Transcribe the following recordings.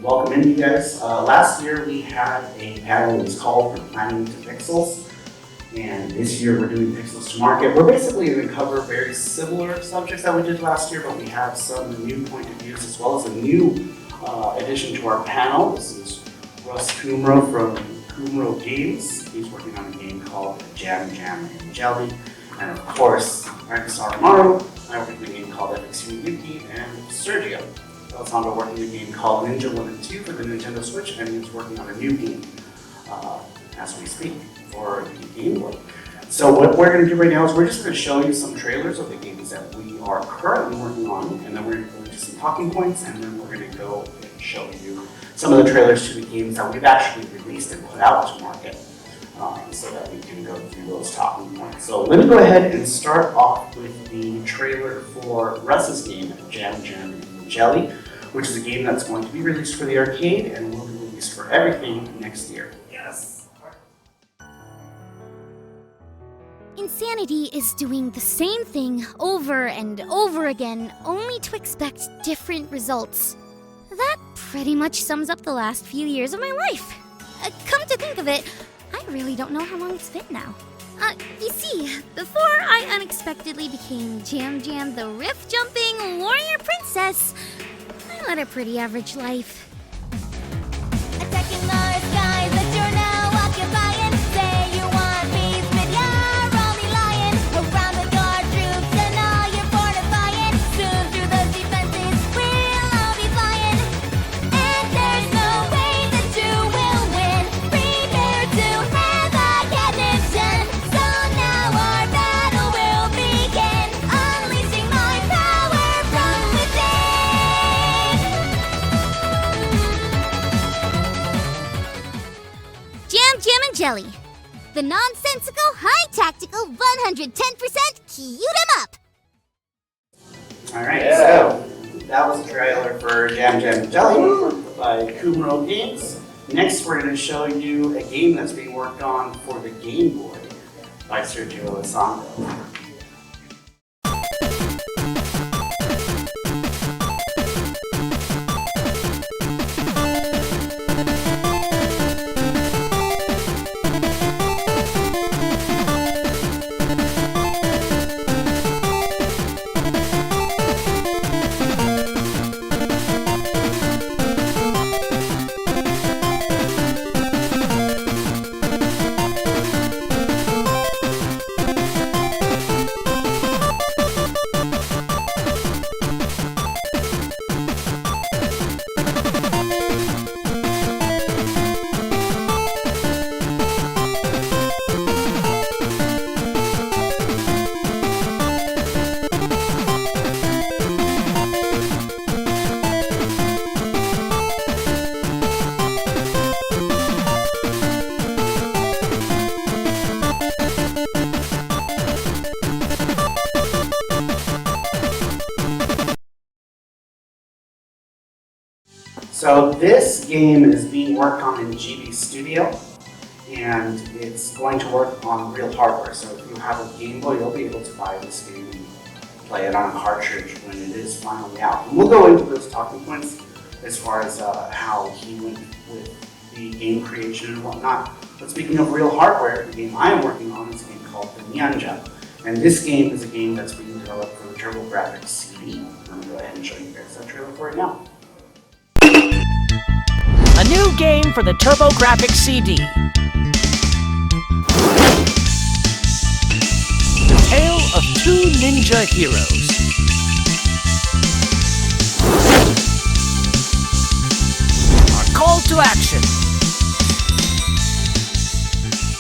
welcome in, you guys. Last year we had a panel that was called From Planning to Pixels, and this year we're doing Pixels to Market. We're basically going to cover very similar subjects that we did last year, but we have some new point of views as well as a new addition to our panel. This is Russ Kumro from Kumro Games. He's working on a game called Jam, and Jelly. And of course, I'm Saru. I work in a game called Yuki, and Sergio Alessandro working in a game called Ninja 1 and 2 for the Nintendo Switch, and he's working on a new game as we speak for the Game Boy. So what we're going to do right now is we're just going to show you some trailers of the games that we are currently working on, and then we're going to go into some talking points, and then we're going to go and show you some of the trailers to the games that we've actually released and put out to market, so that we can go through those talking points. So let me go ahead and start off with the trailer for Russ's game, Jam, and Jelly, which is a game that's going to be released for the arcade and will be released for everything next year. Yes. Insanity is doing the same thing over and over again, only to expect different results. That pretty much sums up the last few years of my life. Come to think of it, I really don't know how long it's been now. You see, before I unexpectedly became Jam the riff-jumping warrior princess, I led a pretty average life. Attacking our skies that you're now occupying. Say you want peace, but you're only lying. Around with your troops and all you're fortifying. Soon through those defenses, we'll all be flying. And there's no way that you will win. Prepare to have a conniption. So now our battle will begin. Unleashing my power from within. Jam and Jelly. The nonsensical, high-tactical, 110% cute 'em up. Alright, so that was a trailer for Jam, and Jelly by Kumro Games. Next, we're going to show you a game that's being worked on for the Game Boy by Sergio Alessandro. So this game is being worked on in GB Studio, and it's going to work on real hardware. So if you have a Game Boy, you'll be able to buy this game and play it on a cartridge when it is finally out. And we'll go into those talking points as far as how he went with the game creation and whatnot. But speaking of real hardware, the game I am working on is a game called The Nyanja. And this game is a game that's being developed for the TurboGrafx CD. I'm going to go ahead and show you guys that trailer for it now. A new game for the TurboGrafx CD. The tale of two ninja heroes. Our call to action.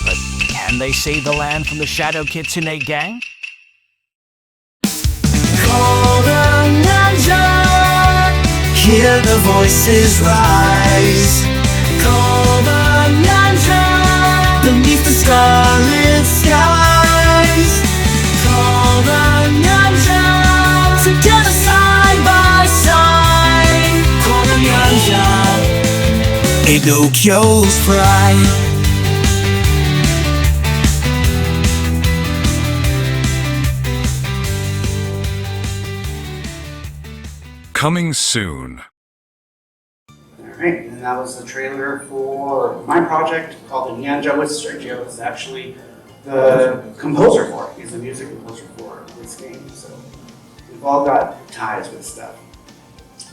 But can they save the land from the Shadow Kitsune gang? Call the ninja. Hear the voices rise. Call the ninja beneath the scarlet skies. Call the ninja together side by side. Call the ninja, Pinocchio's pride. Coming soon. Right, and that was the trailer for my project called The Nyanja, which Sergio is actually the composer for. He's the music composer for this game, so we've all got ties with stuff.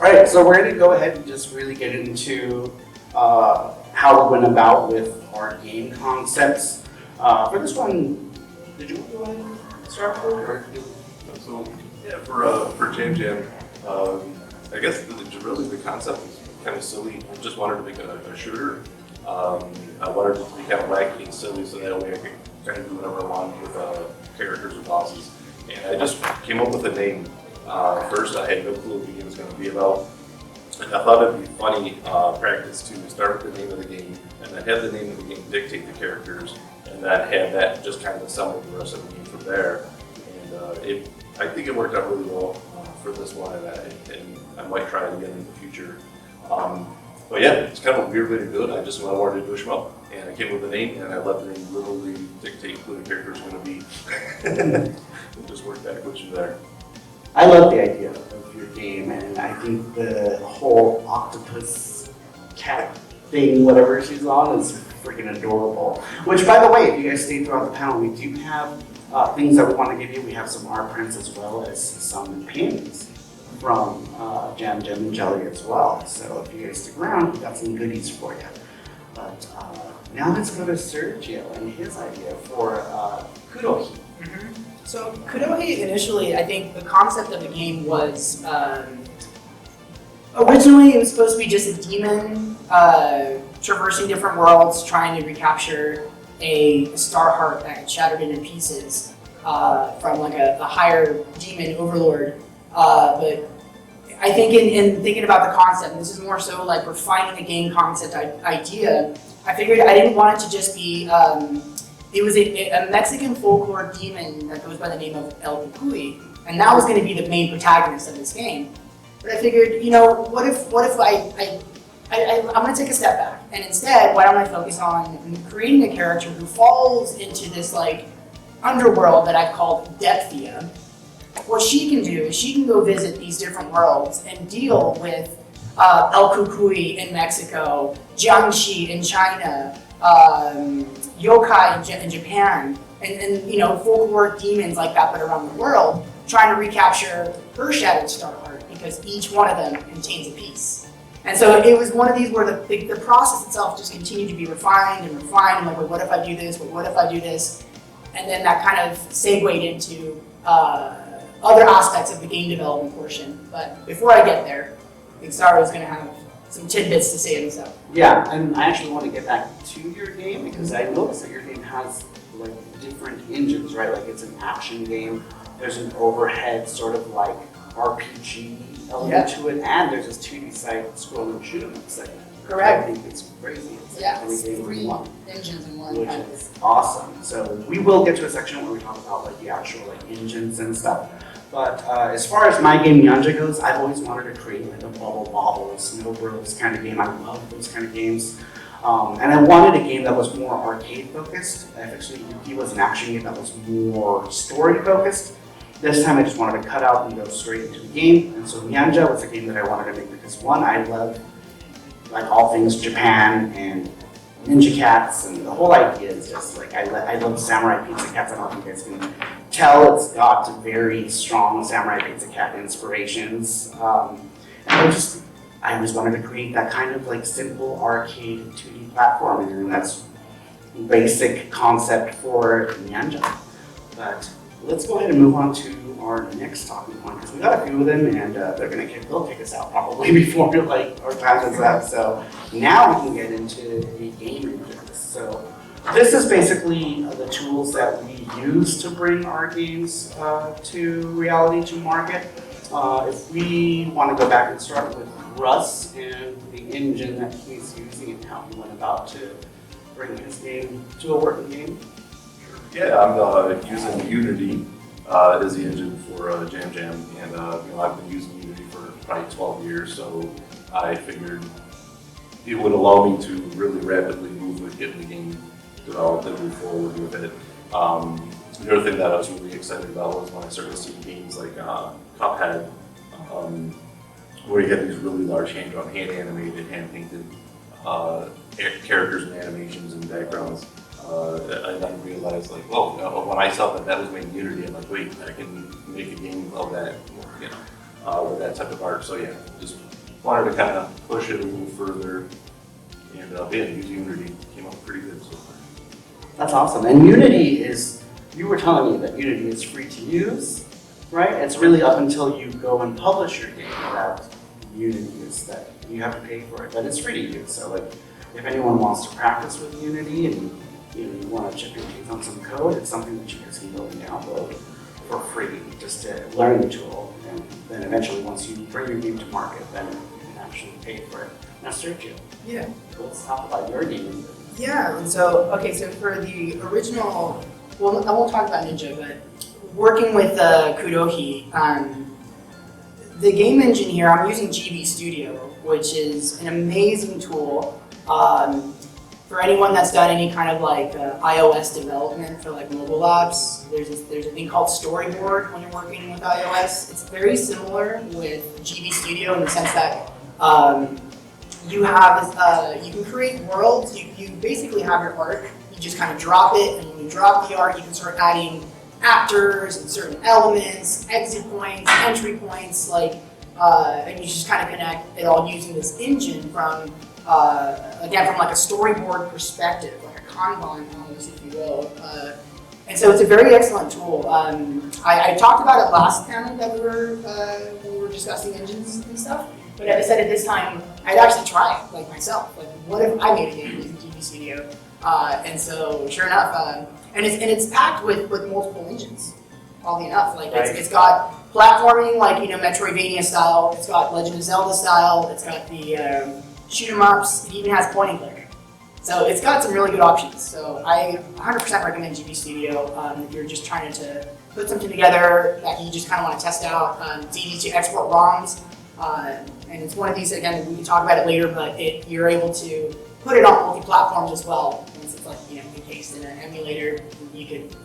All right, so we're going to go ahead and just really get into how we went about with our game concepts. For this one, did you want to go ahead and start with it, or So yeah, for Jam Jam, I guess really the concept is kind of silly. I just wanted to make a shooter. I wanted it to be kind of wacky and silly, so that way I could kind of do whatever I wanted with characters or bosses. And I just came up with a name. First, I had no clue what the game was going to be about. And I thought it'd be funny practice to start with the name of the game, and then have the name of the game dictate the characters, and then have that just kind of assemble the rest of the game from there. And I think it worked out really well for this one, and I might try it again in the future. But yeah, it's kind of a weird way to do it. I just wanted to do a shmup, and I came with a name, and I let the name literally dictate who the character is going to be. And just work backwards from there. I love the idea of your game, and I think the whole octopus cat thing, whatever she's on, is freaking adorable. Which, by the way, if you guys stay throughout the panel, we do have things that we want to give you. We have some art prints as well as some pins from Jam Jam and Jelly as well. So if you guys stick around, we've got some goodies for you. But now let's go to Sergio and his idea for Kurohi. So Kurohi initially, I think the concept of the game was, originally it was supposed to be just a demon traversing different worlds, trying to recapture a star heart that had shattered into pieces from like a higher demon overlord. But I think in thinking about the concept, and this is more so like refining the game concept idea, I figured I didn't want it to just be, it was a Mexican folklore demon that goes by the name of El Cucuy, and that was going to be the main protagonist of this game. But I figured, you know, what if I'm going to take a step back, and instead, why don't I focus on creating a character who falls into this like underworld that I've called Depthia. What she can do is she can go visit these different worlds and deal with El Cucuy in Mexico, Jiangxi in China, yokai in Japan, and you know, folklore demons like that, but around the world, trying to recapture her shattered star heart because each one of them contains a piece. And so it was one of these where the process itself just continued to be refined and refined. And like, well, what if I do this? Well, what if I do this? And then that kind of segued into other aspects of the game development portion. But before I get there, I think Saru is going to have some tidbits to say himself. Yeah, and I actually want to get back to your game because I noticed that your game has like different engines, right? Like it's an action game. There's an overhead sort of like RPG element to it, and there's this 2D side scrolling shoot 'em up segment. Correct. I think it's crazy. It's like It's everything in three one, engines in one. which kind of. is awesome. So we will get to a section where we talk about like the actual like engines and stuff. But as far as my game Nyanja goes, I've always wanted to create like a Bubble Bobble, Snow Bros kind of game. I love those kind of games. And I wanted a game that was more arcade focused. Actually, Yuki was an action game that was more story focused. This time I just wanted to cut out and go straight into the game. And so Nyanja was a game that I wanted to make because one, I love like all things Japan and ninja cats, and the whole idea is just like, I love samurai pizza cats. I don't know if you guys can tell, it's got very strong samurai pizza cat inspirations. And I always wanted to create that kind of like simple arcade 2D platform, and that's basic concept for Nyanja. But let's go ahead and move on to our next talking point because we got a few of them, and they'll kick us out probably before like our time is up. So now we can get into the game engines. So this is basically the tools that we use to bring our games to reality, to market. If we want to go back and start with Russ and the engine that he's using and how he went about to bring his game to a working game. Yeah, I'm using Unity as the engine for Jam Jam, and I've been using Unity for probably 12 years, so I figured it would allow me to really rapidly move with getting the game developed and move forward with it. The other thing that I was really excited about was when I started seeing games like Cuphead where you have these really large hand-drawn, hand-animated, hand-painted characters and animations and backgrounds. I then realized, like, well, when I saw that was made in Unity, I'm like, wait, I can make a game of that, with that type of art. So yeah, just wanted to kind of push it a little further, and use Unity came up pretty good so far. That's awesome. And Unity is, you were telling me that Unity is free to use, right? It's really up until you go and publish your game that Unity is that you have to pay for it, but it's free to use. So like, if anyone wants to practice with Unity and you want to chip your teeth on some code, it's something that you guys can go and download for free just to learn the tool. And then eventually, once you bring your game to market, then you can actually pay for it. Now, Sergio, Yeah. let's talk about your game. Yeah, and so for the original, well, I won't talk about Ninja, but working with Kudohi, the game engine here, I'm using GB Studio, which is an amazing tool. For anyone that's done any kind of like iOS development for like mobile apps, there's a thing called Storyboard when you're working with iOS. It's very similar with GB Studio in the sense that you have you can create worlds. You basically have your arc. You just kind of drop it, and when you drop the arc, you can start adding actors and certain elements, exit points, entry points, and you just kind of connect it all using this engine from. Again, from like a storyboard perspective, like a Kanban almost, if you will. And so it's a very excellent tool. I talked about it last panel that we were discussing engines and stuff, but I said at this time, I'd actually try it, like myself. Like, what if I made a game using GB Studio? And so, sure enough, and it's packed with multiple engines, oddly enough. Like, right. It's got platforming, like, Metroidvania style, it's got Legend of Zelda style, it's got the shoot 'em ups, it even has point and click. So it's got some really good options. So I 100% recommend GB Studio if you're just trying to put something together that you just kind of want to test out. It's easy to export ROMs, and it's one of these, again, we can talk about it later, but you're able to put it on multi-platforms as well. Once it's like, encased in an emulator, you could,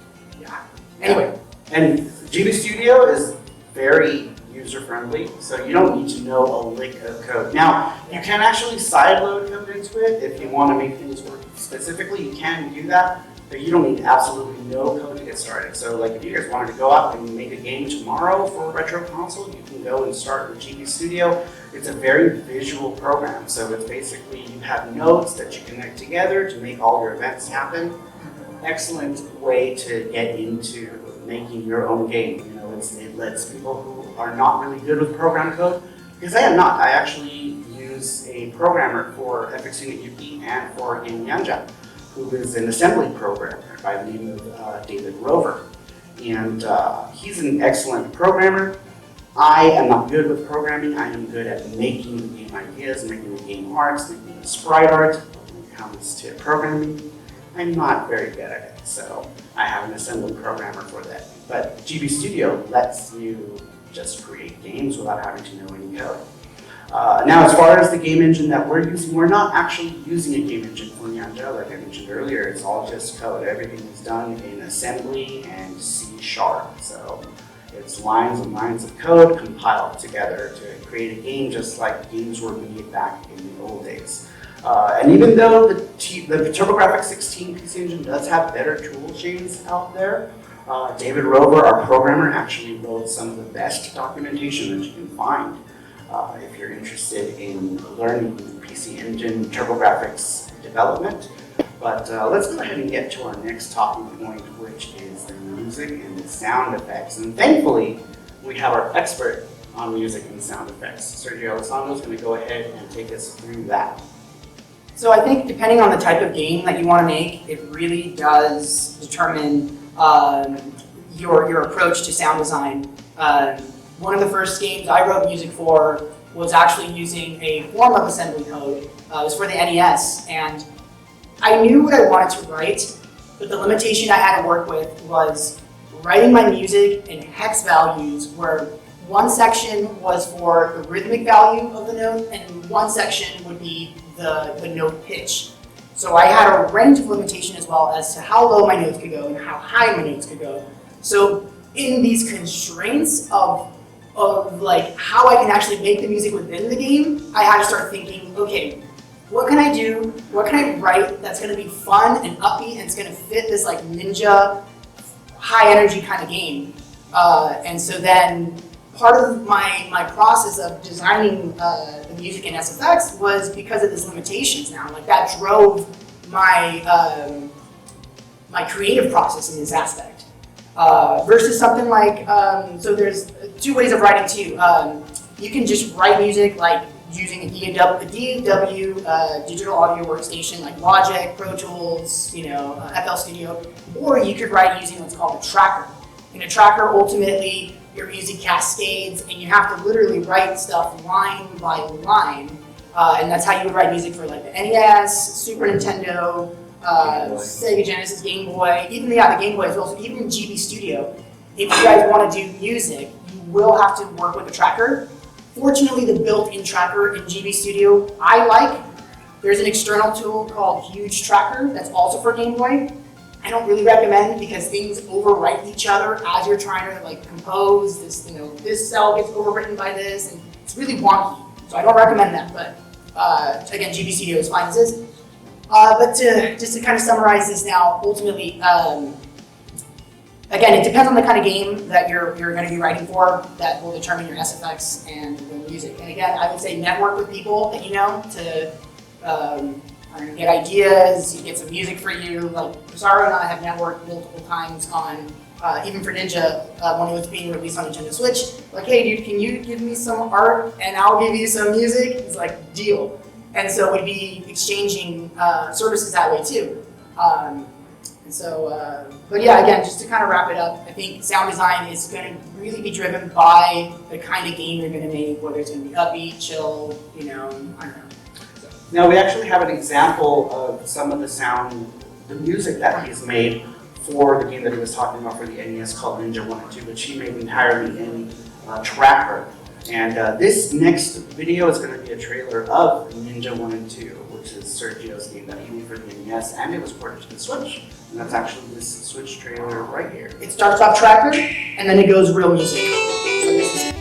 Anyway. And GB Studio is very user-friendly, so you don't need to know a lick of code. Now, you can actually sideload code into it if you want to make things work specifically. You can do that, but you don't need absolutely no code to get started. So, like, if you guys wanted to go out and make a game tomorrow for a retro console, you can go and start with GB Studio. It's a very visual program, so it's basically you have nodes that you connect together to make all your events happen. Excellent way to get into making your own game. It lets people who are not really good with program code, because I am not. I actually use a programmer for FX Unit Yuki and for Game Yanja, who is an assembly programmer by the name of David Rover. And he's an excellent programmer. I am not good with programming. I am good at making the game ideas, making the game arts, making the sprite art. When it comes to programming, I'm not very good at it, so I have an assembly programmer for that. But GB Studio lets you just create games without having to know any code. Now, as far as the game engine that we're using, we're not actually using a game engine for Nyanja, like I mentioned earlier. It's all just code. Everything is done in assembly and C#. So it's lines and lines of code compiled together to create a game just like games were made back in the old days. And even though the TurboGrafx 16 PC Engine does have better tool chains out there, David Rover, our programmer, actually wrote some of the best documentation that you can find if you're interested in learning PC Engine TurboGrafx development. But let's go ahead and get to our next talking point, which is the music and the sound effects. And thankfully, we have our expert on music and sound effects. Sergio Alessandro is going to go ahead and take us through that. So I think depending on the type of game that you want to make, it really does determine your approach to sound design. One of the first games I wrote music for was actually using a form of assembly code. It was for the NES, and I knew what I wanted to write, but the limitation I had to work with was writing my music in hex values where one section was for the rhythmic value of the note, and one section would be the note pitch. So I had a range of limitation as well as to how low my notes could go and how high my notes could go. So in these constraints of of like how I can actually make the music within the game, I had to start thinking, okay, what can I do? What can I write that's going to be fun and upbeat and it's going to fit this like ninja, high energy kind of game? And so then part of my process of designing the music in SFX was because of these limitations now. Like that drove my my creative process in this aspect. Versus something like, so there's two ways of writing too. You can just write music like using a DAW, digital audio workstation like Logic, Pro Tools, FL Studio, or you could write using what's called a tracker. In a tracker, ultimately, your music cascades, and you have to literally write stuff line by line, and that's how you would write music for like the NES, Super Nintendo, Sega Genesis, Game Boy, even the Game Boy as well. So even in GB Studio, if you guys want to do music, you will have to work with a tracker. Fortunately, the built-in tracker in GB Studio, I like. There's an external tool called Huge Tracker that's also for Game Boy. I don't really recommend because things overwrite each other as you're trying to like compose this. This cell gets overwritten by this, and it's really wonky. So I don't recommend that. But again, GB Studio is fine as is. But just to kind of summarize this now, ultimately. Again, it depends on the kind of game that you're going to be writing for that will determine your SFX and the music. And again, I would say network with people that you know to get ideas, you get some music for you. Like Saru and I have networked multiple times on, even for Ninja, when it was being released on Nintendo Switch. Like, hey dude, can you give me some art and I'll give you some music? It's like, deal. And so we'd be exchanging services that way too. But yeah, again, just to kind of wrap it up, I think sound design is going to really be driven by the kind of game you're going to make, whether it's going to be upbeat, chill, I don't know. So. Now we actually have an example of some of the music that he's made for the game that he was talking about for the NES called Ninja 1 and 2, which he made entirely in Tracker. And this next video is going to be a trailer of Ninja 1 and 2, which is Sergio's game that he made for the NES, and it was ported to the Switch. And that's actually this Switch trailer right here. It starts off Tracker, and then it goes real music. So this is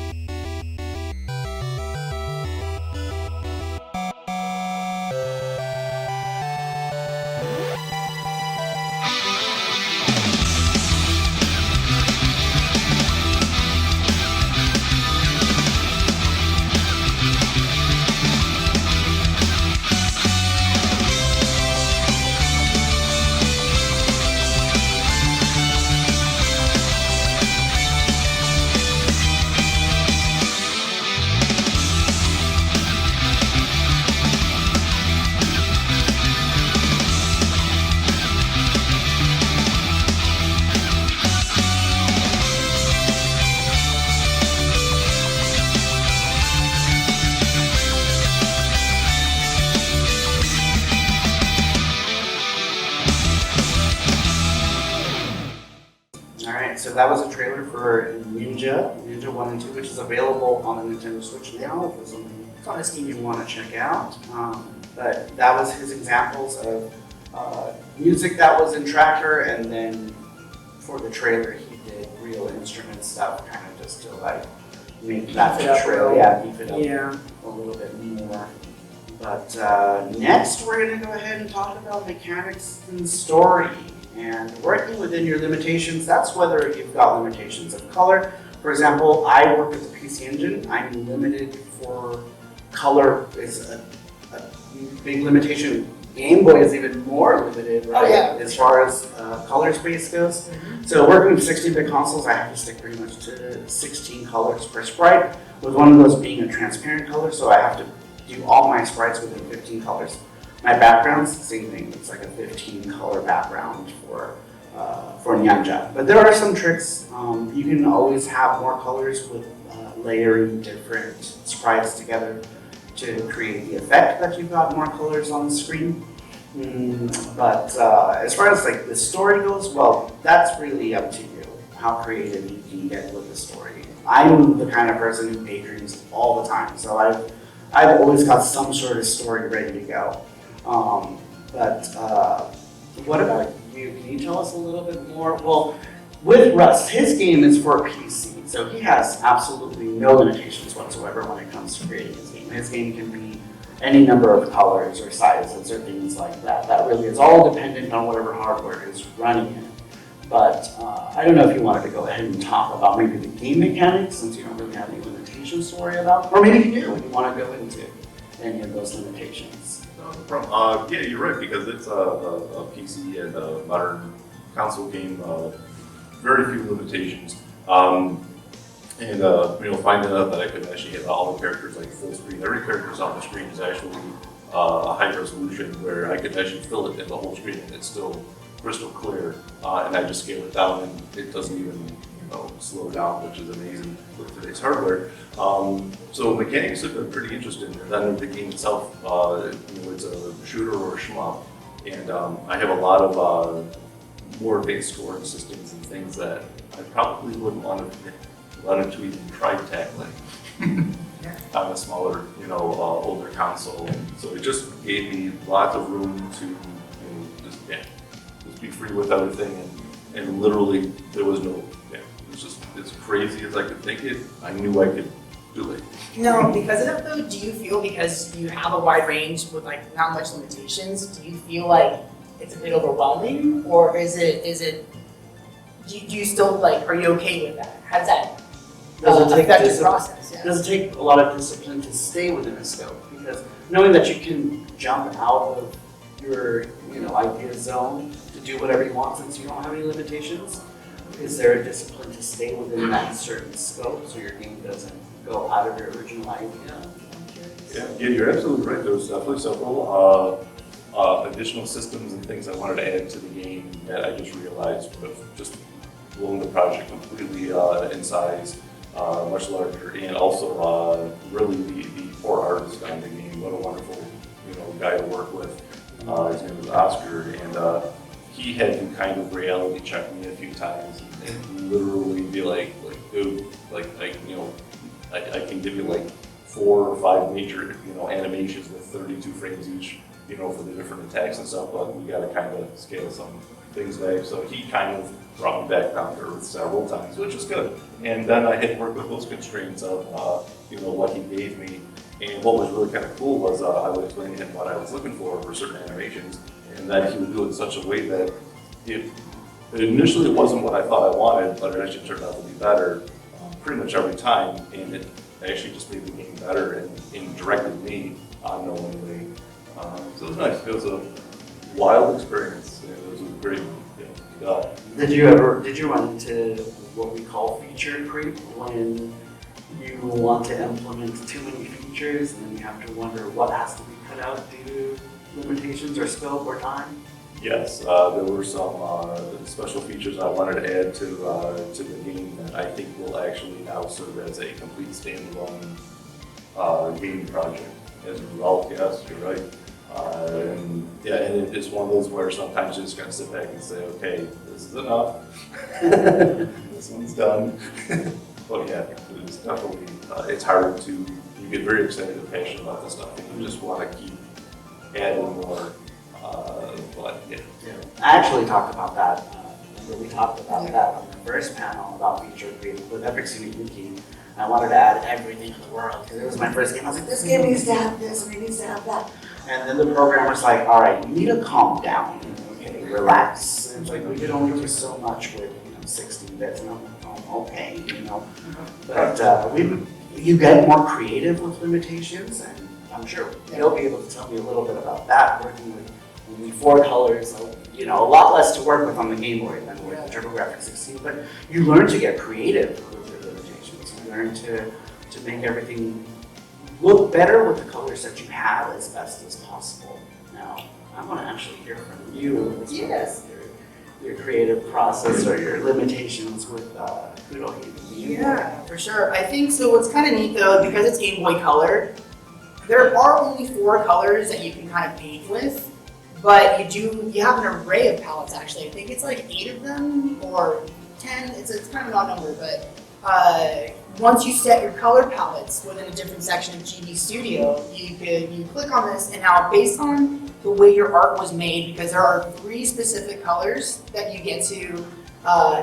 So that was a trailer for Ninja 1 and 2, which is available on the Nintendo Switch now if it's something you want to check out. But that was his examples of music that was in Tracker, and then for the trailer he did real instrument stuff, kind of just to like make that trailer, beef it up a little bit more. But next we're going to go ahead and talk about mechanics and story. And working within your limitations, that's whether you've got limitations of color. For example, I work with the PC Engine. I'm limited for color is a big limitation. Game Boy is even more limited, right? As far as color space goes. So working with 16-bit consoles, I have to stick pretty much to 16 colors per sprite, with one of those being a transparent color, so I have to do all my sprites within 15 colors. My background's the same thing. It's like a 15 color background for Nyanja. But there are some tricks. You can always have more colors with layering different sprites together to create the effect that you've got more colors on the screen. But as far as like the story goes, well, that's really up to you, how creative you can get with the story. I'm the kind of person who daydreams all the time, so I've always got some sort of story ready to go. But what about you? Can you tell us a little bit more? Well, With Rust, his game is for PC, so he has absolutely no limitations whatsoever when it comes to creating his game. His game can be any number of colors or sizes or things like that. That really is all dependent on whatever hardware is running it. But I don't know if you wanted to go ahead and talk about maybe the game mechanics, since you don't really have any limitations to worry about, or maybe you do and you want to go into any of those limitations. Yeah, you're right, because it's a PC and a modern console game, very few limitations. Finding out that I could actually hit all the characters like full screen. Every character's on the screen is actually a high resolution where I could actually fill it in the whole screen and it's still crystal clear. And I just scale it down and it doesn't even slow down, which is amazing with today's hardware. So mechanics have been pretty interesting. And then the game itself, it's a shooter or a shmup, and I have a lot of more advanced scoring systems and things that I probably wouldn't want to even try tackling on a smaller, older console. So it just gave me lots of room to just be free with everything, and literally there was no. It's just as crazy as I could think it. I knew I could do it. No, because of that though, do you feel, because you have a wide range with like not much limitations, do you feel like it's a bit overwhelming, or is it? Do you still are you okay with that? How does that affect the process? Yeah. Does it take a lot of discipline to stay within a scope? Because knowing that you can jump out of your idea zone to do whatever you want since you don't have any limitations, is there a discipline to stay within that certain scope so your game doesn't go out of your original idea? I'm curious. Yeah, you're absolutely right. There was definitely several additional systems and things I wanted to add to the game that I just realized would have just blown the project completely in size, much larger, and also really the poor artist on the game. What a wonderful guy to work with. His name was Oscar, and he had to kind of reality check me a few times and literally be like, dude, I can give you 4 or 5 major animations with 32 frames each, for the different attacks and stuff, but we got to kind of scale some things back. So he kind of brought me back down to earth several times, which is good. And then I had to work with those constraints of what he gave me. And what was really kind of cool was I would explain to him what I was looking for certain animations, and that he would do it in such a way that initially it wasn't what I thought I wanted, but it actually turned out to be better pretty much every time, and it actually just made the game better and directed me unknowingly. So it was nice. It was a wild experience. It was a great. Did you run into what we call feature creep, when you want to implement too many features and then you have to wonder what has to be cut out due to limitations or scope or time? Yes, there were some special features I wanted to add to the game that I think will actually now serve as a complete standalone game project. As a result, yes, you're right. And it's one of those where sometimes you just gotta sit back and say, okay, this is enough. This one's done. But yeah, it's definitely, it's hard to, you get very excited and passionate about this stuff, and you just want to keep adding more. But yeah. I actually talked about that. Remember we talked about that on the first panel about feature creep with Epic Student Yuki. I wanted to add everything in the world because it was my first game. I was like, this game needs to have this and it needs to have that. And then the programmer's like, all right, you need to calm down. Okay, relax. And it's like, we could only do so much with 16 bits. And I'm like, oh, okay, But you get more creative with limitations, and I'm sure you'll be able to tell me a little bit about that, working with only 4 colors, a lot less to work with on the Game Boy than with the TurboGrafx 16, but you learn to get creative with your limitations. You learn to make everything look better with the colors that you have as best as possible. Now, I want to actually hear from you. Yes. Your creative process or your limitations with Kudo. Yeah, for sure. I think so. What's kind of neat though, because it's Game Boy Color, there are only 4 colors that you can kind of paint with, but you have an array of palettes actually. I think it's 8 of them or 10. It's kind of an odd number, but once you set your color palettes within a different section of GB Studio, you click on this, and now based on the way your art was made, because there are 3 specific colors that you get to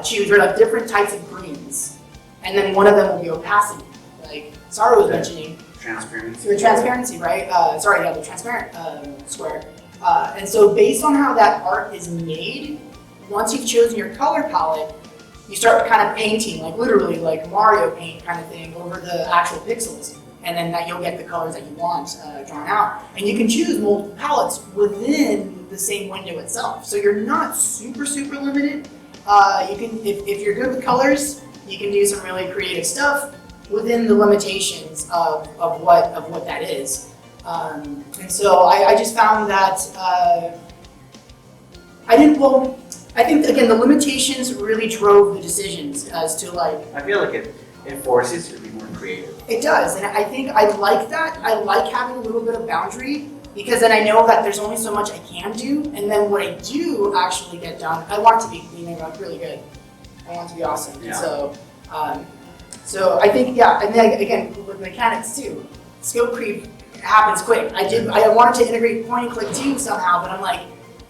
choose are like different types of greens, and then one of them will be opacity, like Saru was mentioning. Transparency. The transparency, right? The transparent square. And so based on how that art is made, once you've chosen your color palette, you start kind of painting, like literally like Mario paint kind of thing over the actual pixels. And then that you'll get the colors that you want drawn out. And you can choose multiple palettes within the same window itself. So you're not super limited. You can, if you're good with colors, you can do some really creative stuff within the limitations of what that is. And so I just found that I think again the limitations really drove the decisions as to like. I feel like it forces you to be more creative. It does, and I think I like that. I like having a little bit of boundary because then I know that there's only so much I can do, and then what I do actually get done, I want it to be really good. I want it to be awesome. Yeah. And so I think and then again with mechanics too, skill creep happens quick. I wanted to integrate point and click too somehow, but I'm like,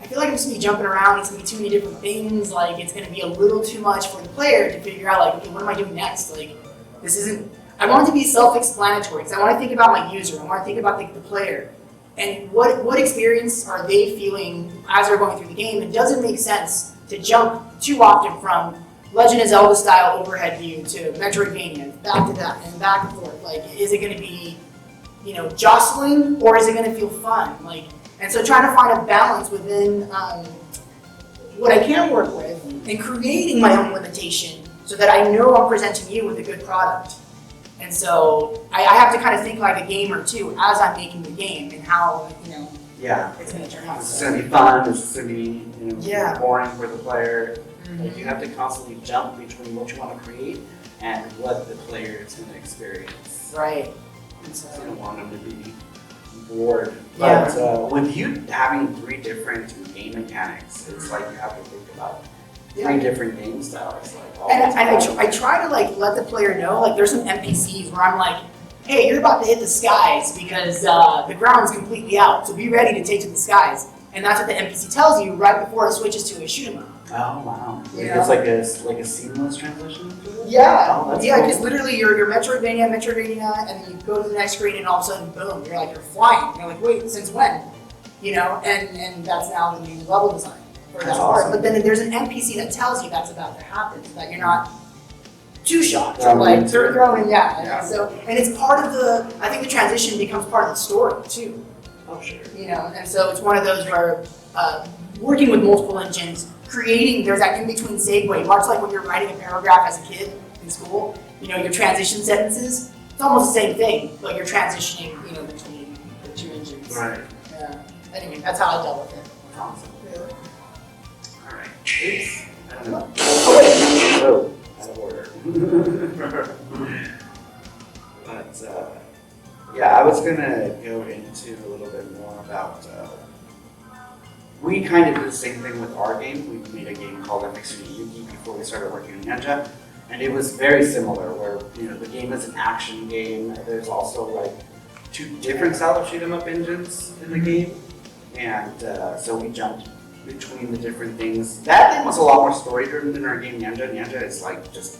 I feel like I'm just gonna be jumping around. It's gonna be too many different things. Like it's gonna be a little too much for the player to figure out. Like, okay, what am I doing next? Like, this isn't. I want it to be self-explanatory because I want to think about my user. I want to think about the player and what experience are they feeling as they're going through the game. It doesn't make sense to jump too often from Legend of Zelda style overhead view to Metroidvania, back to that and back and forth. Like, is it going to be, jostling or is it going to feel fun? Like, and so trying to find a balance within what I can work with and creating my own limitation so that I know I'm presenting you with a good product. And so I have to kind of think like a gamer too as I'm making the game and how, it's going to turn out. This is going to be fun, this is going to be Yeah. boring for the player. Mm-hmm. Like, you have to constantly jump between what you want to create and what the player is going to experience. Right. And so you don't want them to be bored. Yeah. But with you having 3 different game mechanics, it's like you have to think about 3 different game styles. Like, And I try to like let the player know, like there's some NPCs where I'm like, hey, you're about to hit the skies because the ground's completely out, so be ready to take to the skies. And that's what the NPC tells you right before it switches to a shoot 'em up. Oh wow! Yeah. It's like a seamless transition to it? Yeah, Oh, that's yeah, cool. because literally you're Metroidvania, and then you go to the next screen and all of a sudden, boom, you're flying. You're like, wait, since when? And that's now the new level design for that That's part. awesome. But then there's an NPC that tells you that's about to happen, so that you're not too shocked or Thrown like into it. thrown in, Yeah. And so, and it's part of I think the transition becomes part of the story too. Oh sure. And so it's one of those where working with multiple engines, there's that in-between segue, much like when you're writing a paragraph as a kid in school, your transition sentences, it's almost the same thing, but you're transitioning, between the 2 engines. Right. Yeah. Anyway, that's how I dealt with it. Awesome. Yeah. All right. Oops. I don't know. Oh, wait. Oh, out of order. But yeah, I was gonna go into a little bit more about. We kind of did the same thing with our game. We made a game called Yuki before we started working on Ninja, and it was very similar. Where the game is an action game. There's also like 2 different style of shoot 'em up engines in the game, and so we jumped between the different things. That game was a lot more story driven than our game Ninja. Ninja is like just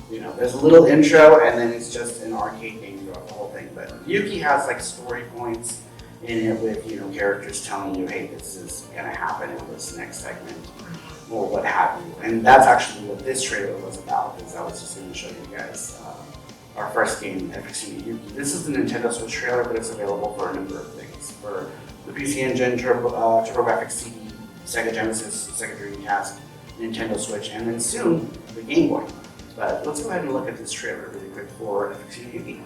there's a little intro and then it's just an arcade game throughout the whole thing. But Yuki has like story points in it with characters telling you, hey, this is gonna happen in this next segment or what have you. And that's actually what this trailer was about. Is I was just going to show you guys our first game, Yuki. This is the Nintendo Switch trailer, but it's available for a number of things. For the PC Engine, TurboGrafx CD, Sega Genesis, Sega Dreamcast, Nintendo Switch, and then soon the Game Boy. But let's go ahead and look at this trailer really quick for Yuki.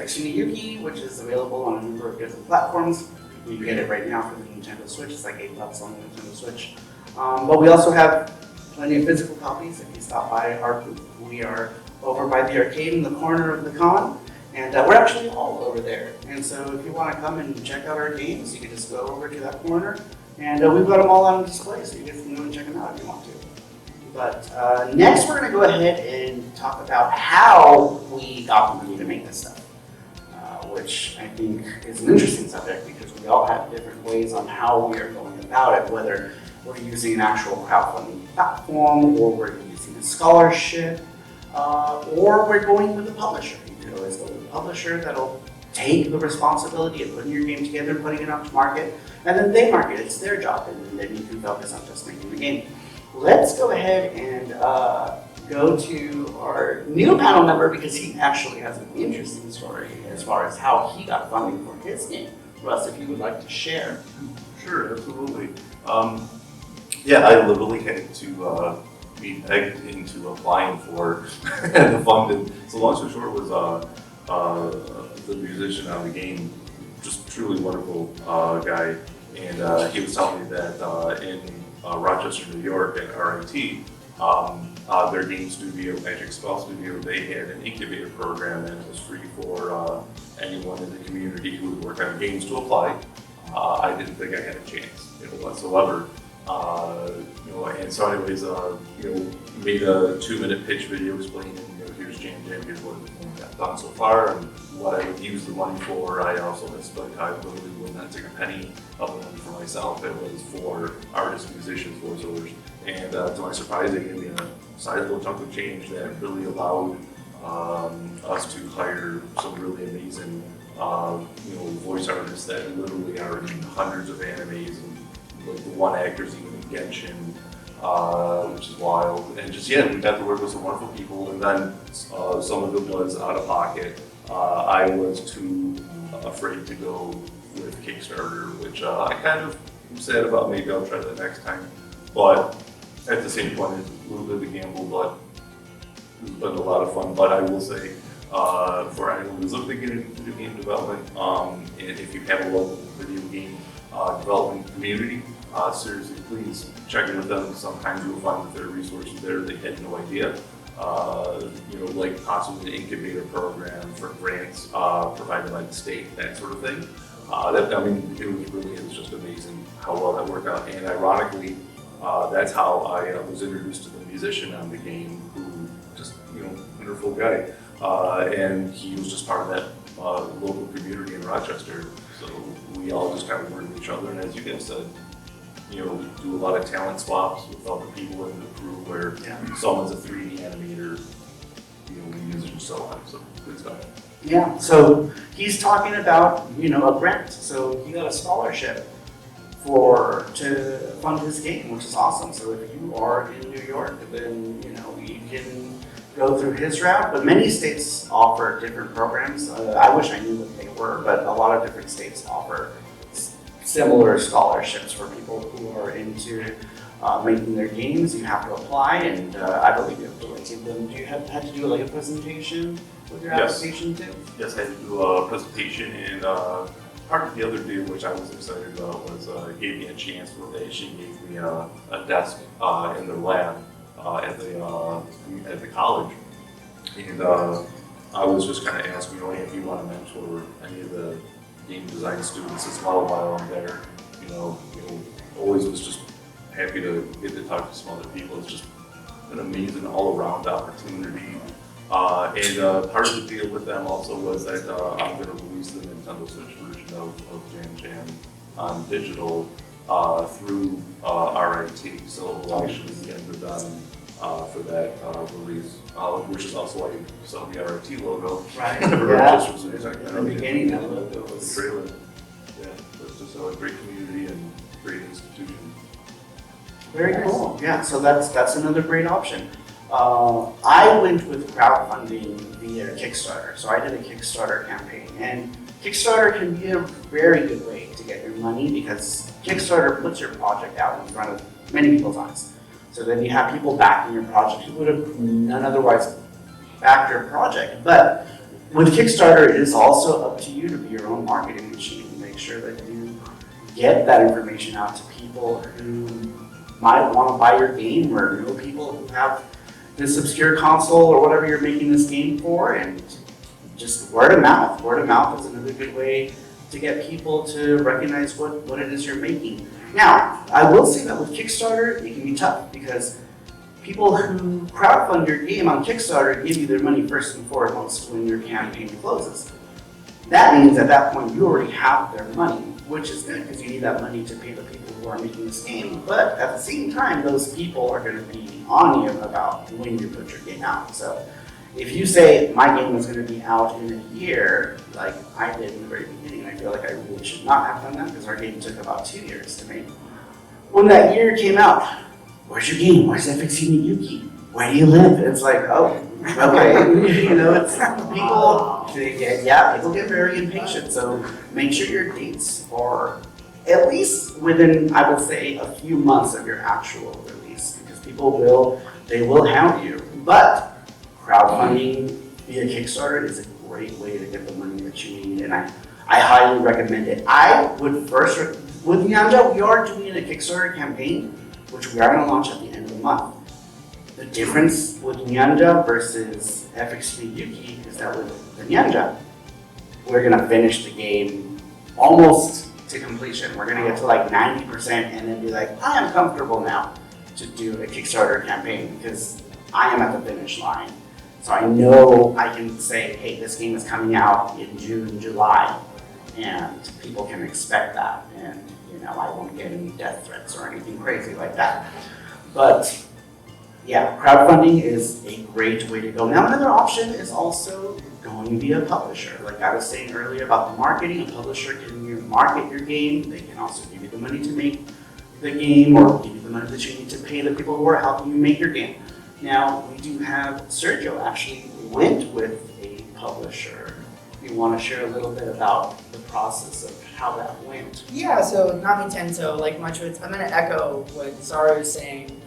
next to Yuki, which is available on a number of different platforms. You can get it right now for the Nintendo Switch. It's like $8 on the Nintendo Switch. But we also have plenty of physical copies. If you stop by our booth, we are over by the arcade in the corner of the con, and we're actually all over there. And so if you want to come and check out our games, you can just go over to that corner, and we've got them all on display, so you can go and check them out if you want to. But next, we're going to go ahead and talk about how we got the money to make this stuff, which I think is an interesting subject because we all have different ways on how we are going about it, whether we're using an actual crowdfunding platform, or we're using a scholarship, or we're going with a publisher. You could always go with a publisher that'll take the responsibility of putting your game together and putting it out to market, and then they market it. It's their job, and then you can focus on just making the game. Let's go ahead and go to our new panel member because he actually has an interesting story as far as how he got funding for his game. Russ, if you would like to share. Sure, absolutely. Yeah, I literally had to be pegged into applying for the funding. So long story short was the musician on the game, just truly wonderful guy, and he was telling me that in Rochester, New York at RIT, their game studio, Magic Spell Studio, they had an incubator program and it was free for anyone in the community who would work on games to apply. I didn't think I had a chance, whatsoever. And so anyways, made a 2-minute pitch video explaining, here's Jam Jam, here's what I've done so far, and what I would use the money for. I also had spent, I literally would not take a penny of the money for myself. It was for artists, musicians, voiceovers, and to my surprise, they gave me a sizable chunk of change that really allowed us to hire some really amazing, voice artists that literally are in hundreds of animes, and like the one actor's even in Genshin, which is wild. And just, we got to work with some wonderful people, and then some of it was out of pocket. I was too afraid to go with Kickstarter, which I kind of am sad about. Maybe I'll try that next time. But at the same point, it's a little bit of a gamble, but it's been a lot of fun. But I will say, for anyone who's looking to get into video game development, and if you have a local video game development community, seriously, please check in with them. Sometimes you'll find that there are resources there they had no idea. Like possibly an incubator program for grants provided by the state, that sort of thing. It was just amazing how well that worked out. And ironically, that's how I was introduced to the musician on the game, who just, wonderful guy. And he was just part of that local community in Rochester. So we all just kind of worked with each other. And as you guys said, we do a lot of talent swaps with other people in the crew where someone's a 3D animator, we use it and so on. So good stuff. Yeah, so he's talking about, a grant. So he got a scholarship to fund his game, which is awesome. So if you are in New York, then, you can go through his route. But many states offer different programs. I wish I knew what they were, but a lot of different states offer similar scholarships for people who are into making their games. You have to apply, and I believe you have to give them. Do you have to do a presentation with your application too? Yes, I had to do a presentation, and part of the other deal, which I was excited about, was gave me a chance where they actually gave me a desk in their lab at the college, and I was just kind of asking, if you want to mentor any of the game design students as well while I'm there, always was just happy to get to talk to some other people. It's just an amazing all-around opportunity. And part of the deal with them also was that I'm going to release the Nintendo Switch version of Jam Jam on digital through RIT. So we'll actually be done for that release, which is also why you saw the RIT logo. Right. In the beginning, that logo was the trailer. Yeah, it's just a great community and great institution. Very cool. Yeah, so that's another great option. I went with crowdfunding via Kickstarter. So I did a Kickstarter campaign, and Kickstarter can be a very good way to get your money because Kickstarter puts your project out in front of many people's eyes. So then you have people backing your project who would have none otherwise backed your project. But with Kickstarter, it is also up to you to be your own marketing machine. Make sure that you get that information out to people who might want to buy your game, or know people who have this obscure console or whatever you're making this game for, and just word of mouth. Word of mouth is another good way to get people to recognize what it is you're making. Now, I will say that with Kickstarter, it can be tough because people who crowdfund your game on Kickstarter give you their money first and foremost when your campaign closes. That means at that point you already have their money, which is good because you need that money to pay the people who are making this game. But at the same time, those people are going to be on you about when you put your game out. So if you say my game was going to be out in a year, like I did in the very beginning, I feel like I really should not have done that because our game took about 2 years to make. When that year came out, where's your game? Where's FXC Yuki? Where do you live? It's like, oh, okay. You know, it's people get very impatient. So make sure your dates are at least within, I would say, a few months of your actual release, because people will hound you. But crowdfunding via Kickstarter is a great way to get the money that you need, and I highly recommend it. I would first, with Nyanja, we are doing a Kickstarter campaign, which we are going to launch at the end of the month. The difference with Nyanja versus FXP Yuki is that with the Nyanja, we're going to finish the game almost to completion. We're going to get to like 90% and then be like, I am comfortable now to do a Kickstarter campaign because I am at the finish line. So I know I can say, hey, this game is coming out in June, July, and people can expect that. And you know, I won't get any death threats or anything crazy like that. But yeah, crowdfunding is a great way to go. Now, another option is also going via publisher. Like I was saying earlier about the marketing, a publisher can market your game. They can also give you the money to make the game, or give you the money that you need to pay the people who are helping you make your game. Now, we do have Sergio actually went with a publisher. You want to share a little bit about the process of how that went? Yeah, so not Nintendo, like much with, I'm going to echo what Saru is saying.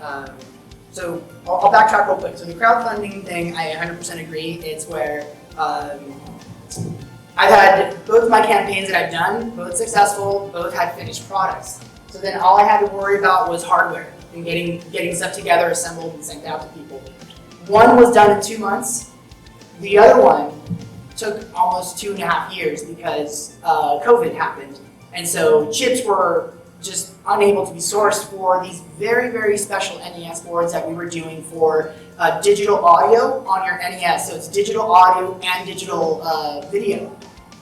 So I'll backtrack real quick. So the crowdfunding thing, I 100% agree. It's where I've had both my campaigns that I've done, both successful, both had finished products. So then all I had to worry about was hardware and getting stuff together, assembled, and sent out to people. One was done in 2 months. The other one took almost 2.5 years because COVID happened. And so chips were just unable to be sourced for these very, very special NES boards that we were doing for digital audio on your NES. So it's digital audio and digital video,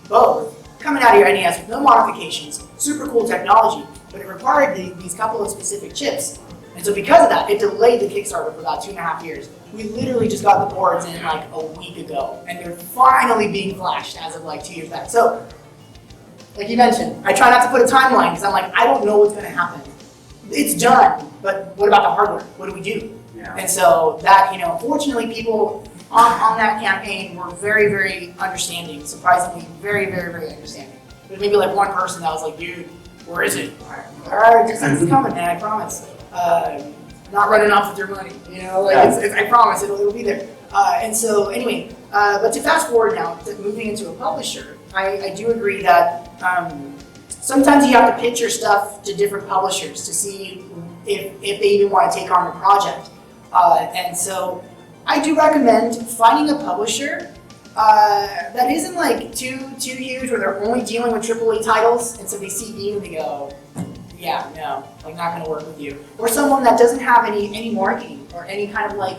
both coming out of your NES with no modifications. Super cool technology, but it required these couple of specific chips. And so because of that, it delayed the Kickstarter for about 2.5 years. We literally just got the boards in like a week ago, and they're finally being flashed as of like 2 years back. So, like you mentioned, I try not to put a timeline because I'm like, I don't know what's going to happen. It's done, but what about the hardware? What do we do? Yeah. And so that, you know, fortunately people on that campaign were very, very understanding, surprisingly very, very, very understanding. There's maybe like one person that was like, dude, where is it? All right, it's coming, man, I promise. Not running off with your money, you know, like I promise it'll be there. And so anyway, but to fast forward now, to moving into a publisher, I do agree that sometimes you have to pitch your stuff to different publishers to see if they even want to take on your project. And so I do recommend finding a publisher that isn't like too huge, where they're only dealing with AAA titles, and so they see you and they go, yeah, no, like not going to work with you. Or someone that doesn't have any marketing or any kind of like,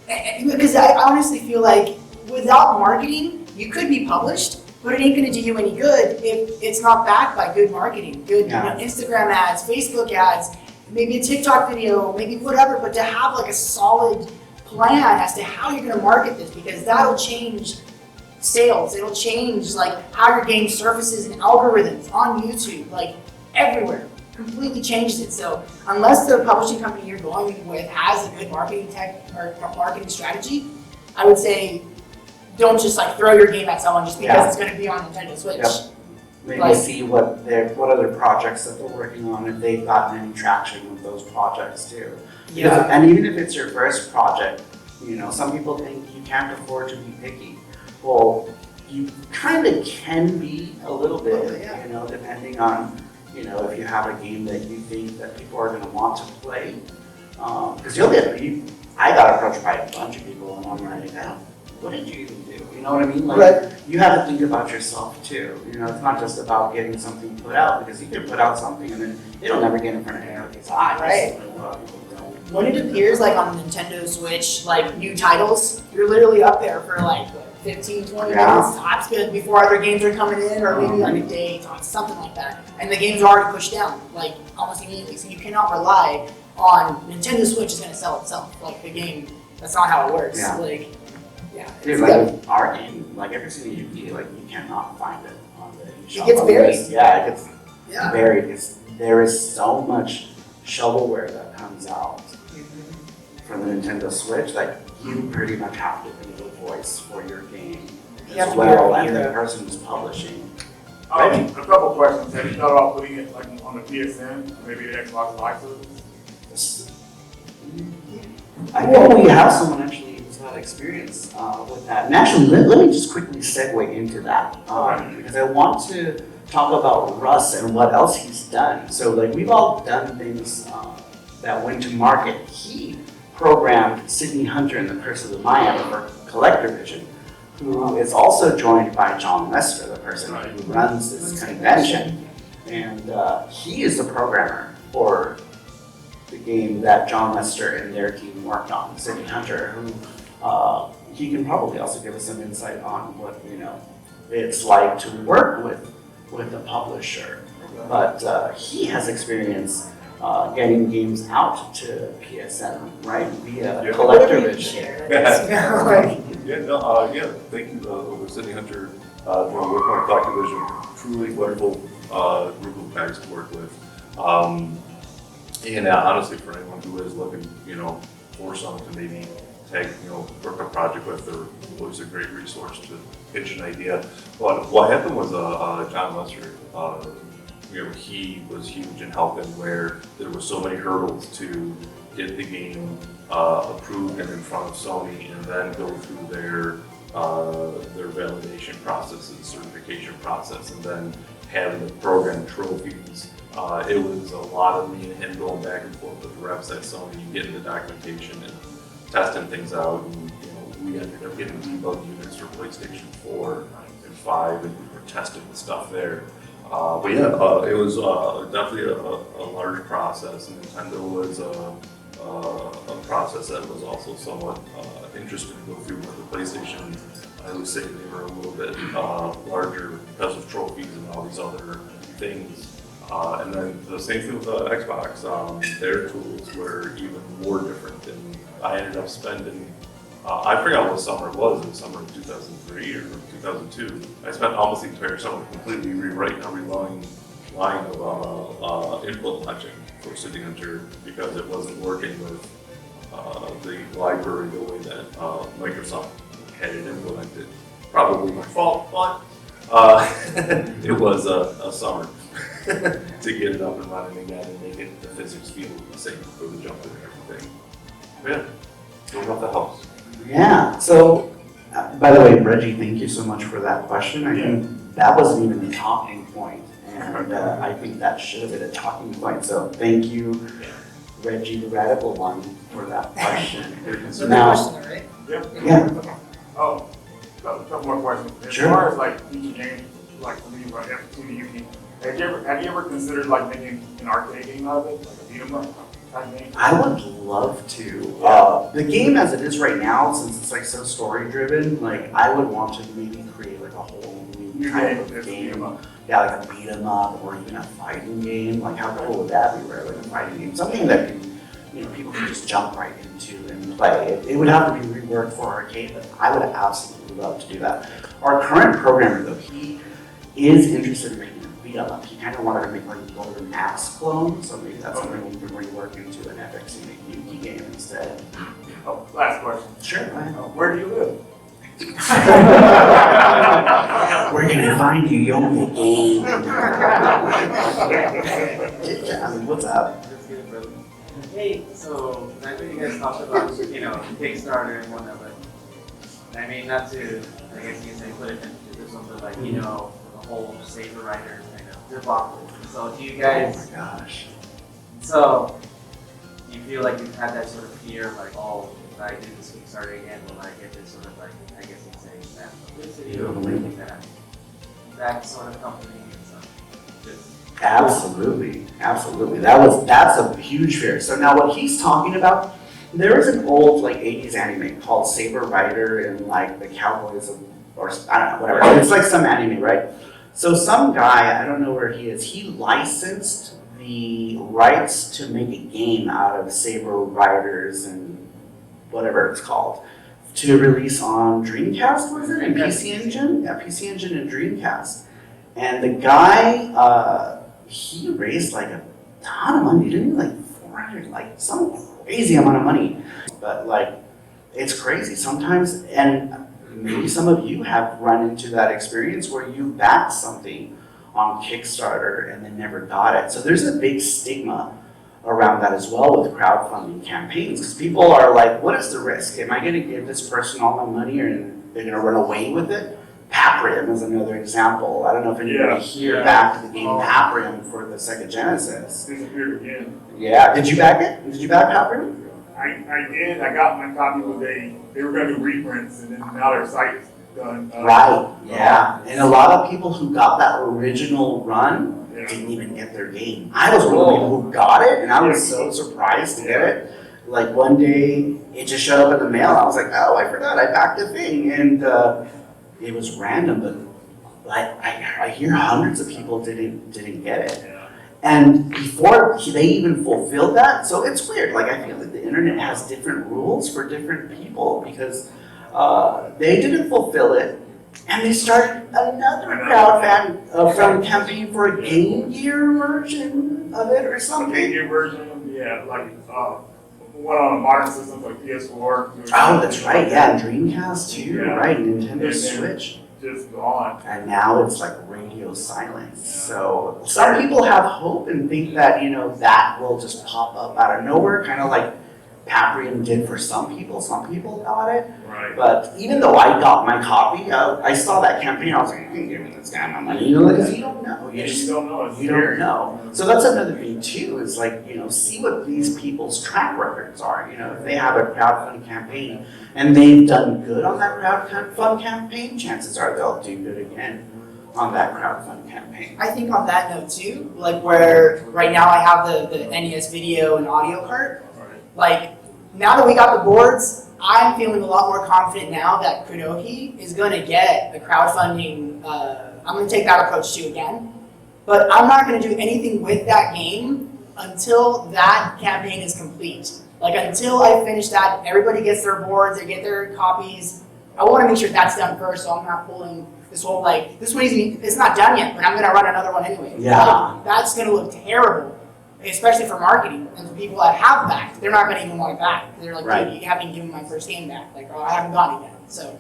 because I honestly feel like without marketing, you could be published, but it ain't going to do you any good if it's not backed by good marketing, good Instagram ads, Facebook ads, maybe a TikTok video, maybe whatever, but to have like a solid plan as to how you're going to market this, because that'll change sales. It'll change like how your game surfaces in algorithms on YouTube, like everywhere. Completely changed it. So unless the publishing company you're going with has a good marketing tech or marketing strategy, I would say don't just like throw your game at someone just because it's going to be on Nintendo Switch. Yep. Maybe see what other projects that they're working on, if they've gotten any traction with those projects too. Because, and even if it's your first project, you know, some people think you can't afford to be picky. Well, you kind of can be a little bit, you know, depending on, you know, if you have a game that you think that people are going to want to play. Because I got approached by a bunch of people, and I'm like, what did you even do? You know what I mean? Like, you have to think about yourself too. You know, it's not just about getting something put out, because you can put out something and then it'll never get in front of anybody's eyes. Right. A lot of people don't. When it appears like on the Nintendo Switch, like new titles, you're literally up there for like 15, 20 minutes tops before other games are coming in, or maybe like a day, something like that. And the games are already pushed down, like almost immediately. So you cannot rely on Nintendo Switch is going to sell itself. Like the game, that's not how it works. Yeah. Like, yeah. Dude, like our game, like every single Yuki, like you cannot find it on the eShop. It gets buried. Yeah, it gets Yeah. buried because there is so much shovelware that comes out for the Nintendo Switch that you pretty much have to be the voice for your game You have as to be well, a and the hero. person who's publishing. A couple questions. Have you thought about putting it like on the PSN, maybe the Xbox Live Service? I think we have someone actually who's got experience with that. And actually, let me just quickly segue into that because I want to talk about Russ and what else he's done. So, like, we've all done things that went to market. He programmed Sydney Hunter and the Curse of the Maya for CollectorVision, who is also joined by John Lester, the person who runs this convention. And he is the programmer for the game that John Lester and their team worked on, Sydney Hunter, who he can probably also give us some insight on what, you know, it's like to work with a publisher. But he has experience getting games out to PSN, right, via CollectorVision. Thank you, over Sydney Hunter, for working on CollectorVision. Truly wonderful group of guys to work with. And honestly, for anyone who is looking, you know, for someone to maybe tag, you know, work a project with, they're always a great resource to pitch an idea. But what happened was John Lester, you know, he was huge in helping where there were so many hurdles to get the game approved and in front of Sony, and then go through their validation process and certification process, and then having the program trophies. It was a lot of me and him going back and forth with the reps at Sony, getting the documentation and testing things out. And, you know, we ended up getting debug units for PlayStation 4 and 5, and we were testing the stuff there. But yeah, it was definitely a large process. Nintendo was a process that was also somewhat interesting to go through with the PlayStation. I would say they were a little bit larger because of trophies and all these other things. And then the same thing with the Xbox. Their tools were even more different, and I ended up spending, I forgot what summer it was summer of 2003 or 2002. I spent almost the entire summer completely rewriting every line of input latching for Sydney Hunter because it wasn't working with the library the way that Microsoft had it implemented. Probably my fault, but it was a summer to get it up and running again and make it the physics feel the same for the jump and everything. But yeah, don't know if that helps. Yeah, so by the way, Reggie, thank you so much for that question. I think that wasn't even the talking point, and I think that should have been a talking point. So thank you, Reggie, the radical one, for that question. So Now, question, right? yeah. Oh, a couple more questions. As Sure. far as like each game, like for me, like F2 to Yuki, have you ever considered like making an arcade game out of it, like a beat 'em up type game? I would love to. The game as it is right now, since it's like so story driven, like I would want to maybe create like a whole new type of game. Yeah, like a beat 'em up or even a fighting game. Like how cool would that be? Right, like a fighting game, something that can, you know, people can just jump right into and play. It would have to be reworked for arcade, but I would absolutely love to do that. Our current programmer though, he is interested in making a beat 'em up. He kind of wanted to make like a Golden Axe clone, so maybe that's something we can rework into an FX Yuki game instead. Oh, last question. Sure, go ahead. Where do you live? We're gonna find you, Yogi. What's up? Hey, so I know you guys talked about, you know, Kickstarter and whatnot, but I mean, not to I guess you can say, put it into something like, you know, the whole saber rider kind of debacle. So do you guys, Oh my gosh. so do you feel like you've had that sort of fear, like, oh, if I do this Kickstarter again, will I get this sort of like, I guess you'd say, that publicity or anything that sort of company and stuff? Just Absolutely, absolutely. That's a huge fear. So now what he's talking about, there is an old like 80s anime called Saber Rider and like the Cowboys of, or I don't know, whatever. It's like some anime, right? So some guy, I don't know where he is, he licensed the rights to make a game out of Saber Riders and whatever it's called to release on Dreamcast, was it? And PC Engine? Yeah, PC Engine and Dreamcast. And the guy, he raised like a ton of money, didn't he? Like 400, like some crazy amount of money. But like, it's crazy sometimes, and maybe some of you have run into that experience where you backed something on Kickstarter and then never got it. So there's a big stigma around that as well with crowdfunding campaigns, because people are like, what is the risk? Am I gonna give this person all my money or they're gonna run away with it? APPAREL is another example. I don't know if anybody here backed the game APPAREL for the Sega Genesis. Disappeared again. Yeah, did you back it? Did you back APPAREL? I did. I got my copy, but they were going to do reprints, and then now their site is done. Right, yeah. And a lot of people who got that original run didn't even get their game. I was one of the people who got it, and I was so surprised to get it. Like one day, it just showed up in the mail. I was like, oh, I forgot, I backed the thing. And it was random, but I hear hundreds of people didn't get it. And before they even fulfilled that, so it's weird. Like I feel like the internet has different rules for different people because they didn't fulfill it, and they started another crowdfunding campaign for a Game Gear version of it or something. Game Gear version, yeah, like one on modern systems like PS4. Oh, that's right. Yeah, and Dreamcast too, right? Nintendo Switch. Just gone. And now it's like radio silence. So some people have hope and think that, you know, that will just pop up out of nowhere, kind of like APPAREL did for some people. Some people got it. Right. But even though I got my copy, I saw that campaign, I was like, I ain't giving this guy my money. You know, because you don't know. You just don't know. You don't know. So that's another thing too, is like, you know, see what these people's track records are. You know, if they have a crowdfunding campaign and they've done good on that crowdfund campaign, chances are they'll do good again on that crowdfund campaign. I think on that note too, like where right now I have the NES video and audio cart, like now that we got the boards, I'm feeling a lot more confident now that Kunoki is going to get a crowdfunding, I'm going to take that approach too again, but I'm not going to do anything with that game until that campaign is complete. Like until I finish that, everybody gets their boards, they get their copies. I want to make sure that's done first, so I'm not pulling this whole like, this one isn't, it's not done yet, but I'm going to run another one anyway. Yeah. Like, that's going to look terrible, especially for marketing and for people that have backed. They're not going to even want it back. They're like, right. Dude, you haven't given my first game back. Like, oh, I haven't gotten it yet. So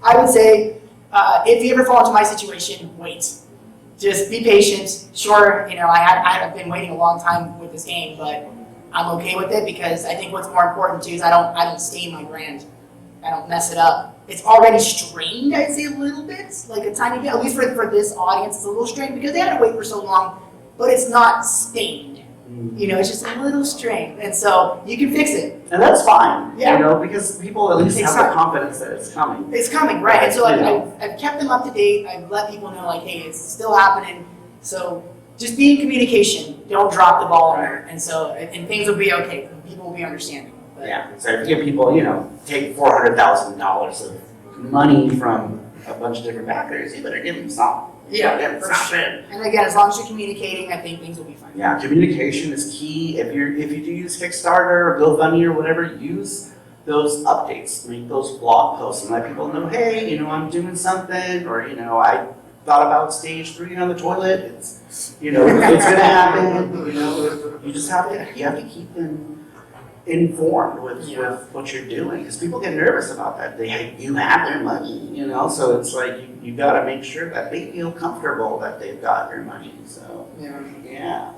I would say, if you ever fall into my situation, wait. Just be patient. Sure, you know, I have been waiting a long time with this game, but I'm okay with it because I think what's more important too is I don't stain my brand. I don't mess it up. It's already strained, I'd say a little bit, like a tiny bit. At least for this audience, it's a little strained because they had to wait for so long, but it's not stained. You know, it's just a little strained, and so you can fix it. And that's fine, Yeah. you know, because people at least have the confidence that it's coming. It's coming, right? And so You know. I've kept them up to date. I've let people know, like, hey, it's still happening. So just be in communication. Don't drop the ball on there. And so, and things will be okay. People will be understanding. But Yeah, so if you give people, you know, take $400,000 of money from a bunch of different backers, you better give them some. Yeah, for for sure. And again, as long as you're communicating, I think things will be fine. Yeah, communication is key. If you do use Kickstarter or GoFundMe or whatever, use those updates, make those blog posts, and let people know, hey, you know, I'm doing something, or you know, I thought about stage 3 on the toilet. It's, you know, it's gonna happen. You know, you just have to keep them informed with what you're doing, because people get nervous about that. You have their money, you know, so it's like you got to make sure that they feel comfortable that they've got your money. So yeah.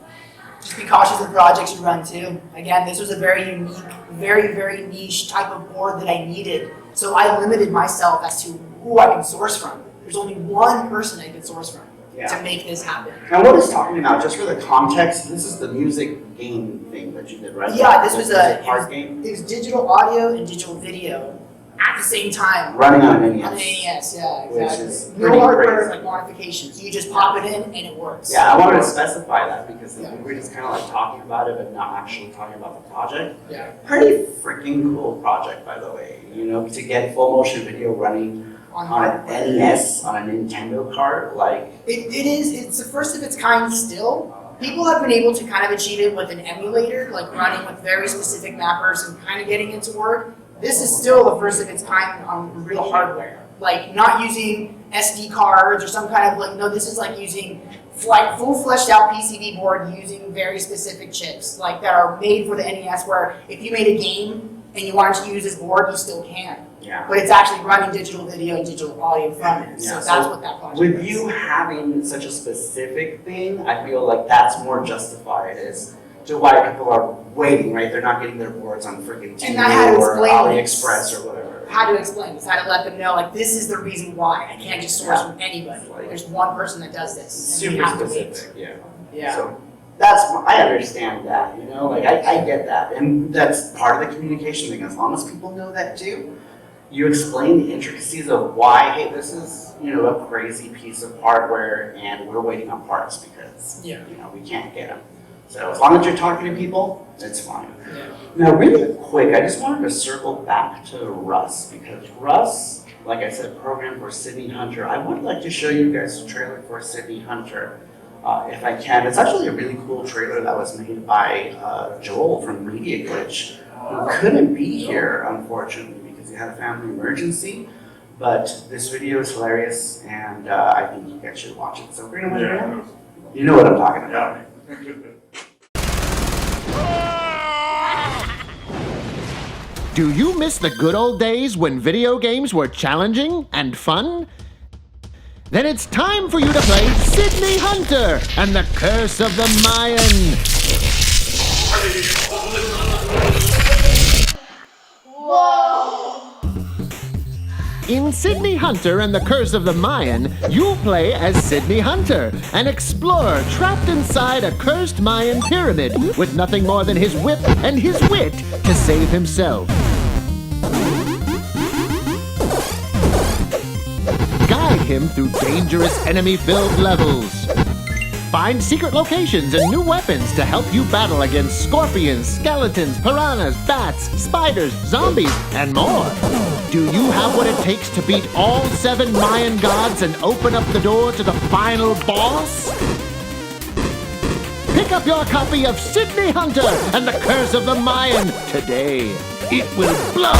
Just be cautious of projects you run too. Again, this was a very unique, very, very niche type of board that I needed. So I limited myself as to who I can source from. There's only one person I can source from to make this happen. And what it's talking about, just for the context, this is the music game thing that you did, right? Yeah, this was a card game. It was digital audio and digital video at the same time. Running on an NES. On an NES, yeah, Which exactly. is No pretty hardware crazy. like modifications. You just pop it in and it works. Yeah, I wanted to specify that because we're just kind of like talking about it, but not actually talking about the project. Yeah. Pretty freaking cool project, by the way. You know, to get full motion video running on an NES, on a Nintendo cart, like. It's the first of its kind still. People have been able to kind of achieve it with an emulator, like running with very specific mappers and kind of getting it to work. This is still the first of its kind on real hardware. Like not using SD cards or some kind of like, no, this is like using full fleshed out PCB board using very specific chips like that are made for the NES where if you made a game and you wanted to use this board, you still can. Yeah. But it's actually running digital video and digital audio from it. So that's what that project is. With you having such a specific thing, I feel like that's more justified as to why people are waiting, right? They're not getting their boards on freaking And I had to TV or explain AliExpress or whatever. How to explain this, how to let them know, like, this is the reason why. I can't just source from anybody. There's one person that does this. And we Super have to wait. specific, yeah. Yeah. So that's, I understand that, you know, like I get that. And that's part of the communication thing. As long as people know that too, you explain the intricacies of why, hey, this is, you know, a crazy piece of hardware and we're waiting on parts because, you know, we can't get them. So as long as you're talking to people, it's fine. Yeah. Now, really quick, I just wanted to circle back to Russ because Russ, like I said, programmed for Sydney Hunter. I would like to show you guys a trailer for Sydney Hunter, if I can. It's actually a really cool trailer that was made by Joel from Media Glitch, who couldn't be here, unfortunately, because he had a family emergency. But this video is hilarious, and I think you guys should watch it. So, we're gonna Yeah. you know what I'm talking about. Yeah. Do you miss the good old days when video games were challenging and fun? Then it's time for you to play Sydney Hunter and the Curse of the Mayan. In Sydney Hunter and the Curse of the Mayan, you'll play as Sydney Hunter, an explorer trapped inside a cursed Mayan pyramid with nothing more than his whip and his wit to save himself. Guide him through dangerous enemy-filled levels. Find secret locations and new weapons to help you battle against scorpions, skeletons, piranhas, bats, spiders, zombies, and more. Do you have what it takes to beat all 7 Mayan gods and open up the door to the final boss? Pick up your copy of Sydney Hunter and the Curse of the Mayan today. It will blow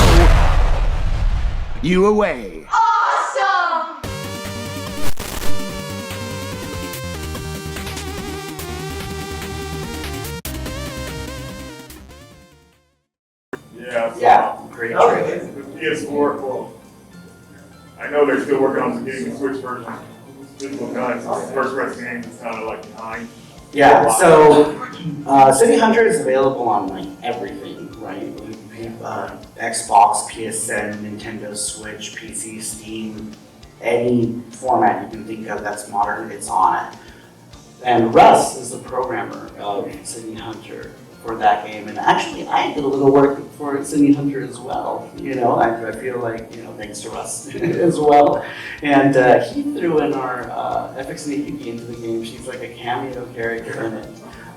you away. Yeah, great trailer. The PS4, well, I know they're still working on getting the Switch version. Physical guns, the first rest game is kind of like behind. Yeah, so Sydney Hunter is available on like everything, right? Xbox, PSN, Nintendo Switch, PC, Steam, any format you can think of that's modern, it's on it. And Russ is the programmer of Sydney Hunter for that game, and actually I did a little work for Sydney Hunter as well. You know, I feel like, you know, thanks to Russ as well. And he threw in our FX Yuki into the game. She's like a cameo character in it.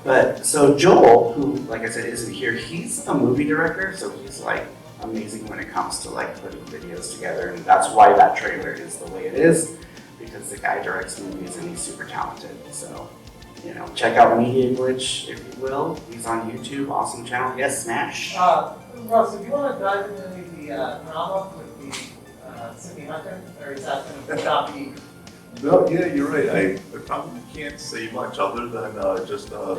But so Joel, who, like I said, isn't here, he's a movie director, so he's like amazing when it comes to like putting videos together, and that's why that trailer is the way it is, because the guy directs movies and he's super talented. So, you know, check out Media Glitch if you will. He's on YouTube, awesome channel. Yes, Smash. Russ, if you want to dive into the drama with the Sydney Hunter, or is that going to not be? No, yeah, you're right. I probably can't say much other than just the.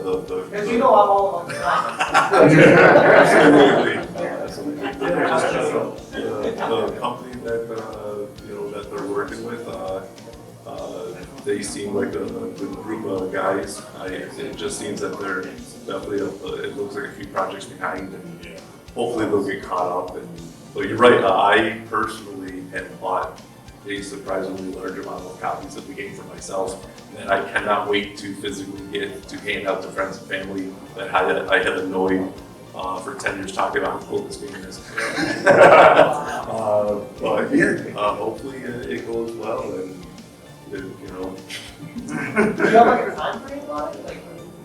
Because you know I'm all about the drama. Absolutely. Yeah, just the company that you know that they're working with. They seem like a good group of guys. It just seems that they're definitely. It looks like a few projects behind, and hopefully they'll get caught up. But you're right. I personally had bought a surprisingly large amount of copies of the game for myself that I cannot wait to physically get to hand out to friends and family that I have annoyed for 10 years talking about how cool this game is. But yeah, hopefully it goes well and you know. Do you have like a time frame on it? Like,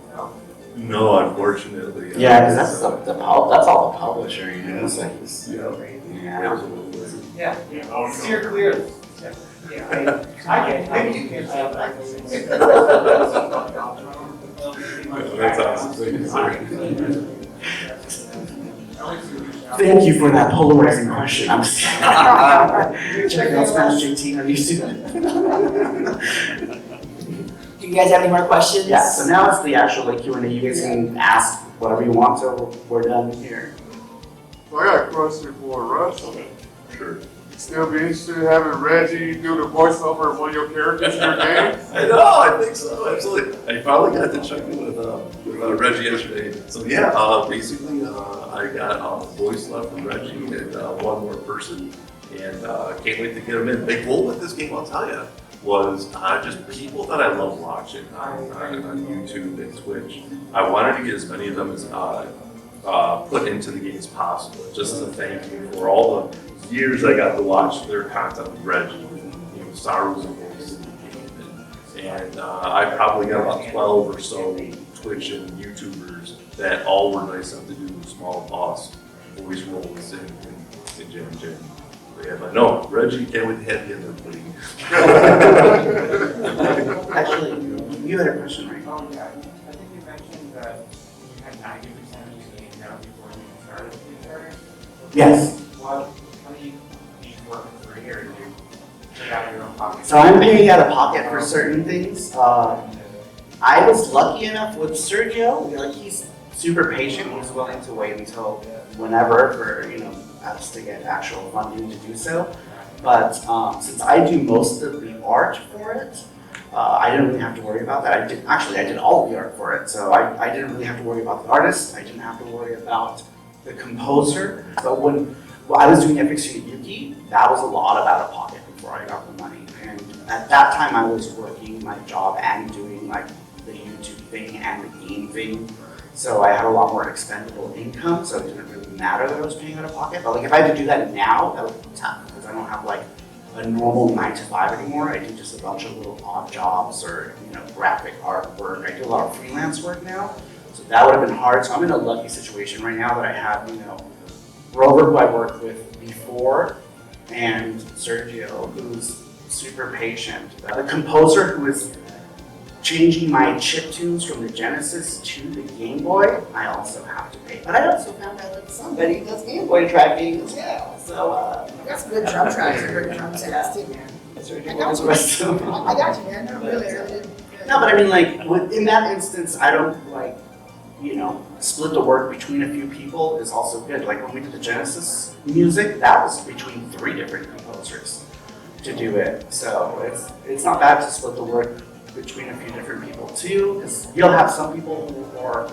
no? No, unfortunately. Yeah, because that's that's all the publisher, you know. So he's, Yeah. Yeah. Steer clear. Yeah, I can. Maybe you can. That's awesome. Thank you, sir. Thank you for that polarizing question. I'm just checking out Spanish 18 on YouTube. Do you guys have any more questions? Yeah, so now it's the actual like Q&A. You guys can ask whatever you want till we're done here. So I got a question for Russ. Sure. You still be interested in having Reggie do the voiceover of one of your characters in your game? I know, I think so, absolutely. I finally got to check in with Reggie yesterday. So yeah, basically I got a voice left from Reggie and one more person, and can't wait to get them in. The goal with this game, I'll tell you, was just people that I love watching on YouTube and Twitch. I wanted to get as many of them as put into the game as possible, just as a thank you for all the years I got to watch their content with Reggie. You know, Saru's voice in the game, and I probably got about 12 or so Twitch and YouTubers that all were nice enough to do small boss voice roles in Jam Jam. Yeah, but no, Reggie, can't wait to have you in there, please. Actually, you had a question, right? Oh, yeah. I think you mentioned that you had 90% of the game down before you started Kickstarter. Yes. Well, how do you work for a year? Do you pay out of your own pocket? So I'm paying out of pocket for certain things. I was lucky enough with Sergio, like he's super patient. He's willing to wait until whenever for, you know, us to get actual funding to do so. But since I do most of the art for it, I didn't really have to worry about that. I did all of the art for it. So I didn't really have to worry about the artist. I didn't have to worry about the composer. So when I was doing FXU Yuki, that was a lot of out of pocket before I got the money. And at that time I was working my job and doing like the YouTube thing and the game thing. So I had a lot more expendable income, so it didn't really matter that I was paying out of pocket. But like if I had to do that now, that would be tough because I don't have like a normal 9 to 5 anymore. I do just a bunch of little odd jobs or, you know, graphic artwork. I do a lot of freelance work now, so that would have been hard. So I'm in a lucky situation right now that I have, you know, Rover, who I worked with before, and Sergio, who's super patient. The composer who is changing my chip tunes from the Genesis to the Game Boy, I also have to pay. But I also found out that somebody does Game Boy tracking as well. So That's good drum tracks and great drum sounds too, man. Sergio I got was you. the rest of them. I got you, man. No, really. No, but I mean, like, in that instance, I don't, like, you know, split the work between a few people is also good. Like, when we did the Genesis music, that was between 3 different composers to do it. So it's not bad to split the work between a few different people too, because you'll have some people who are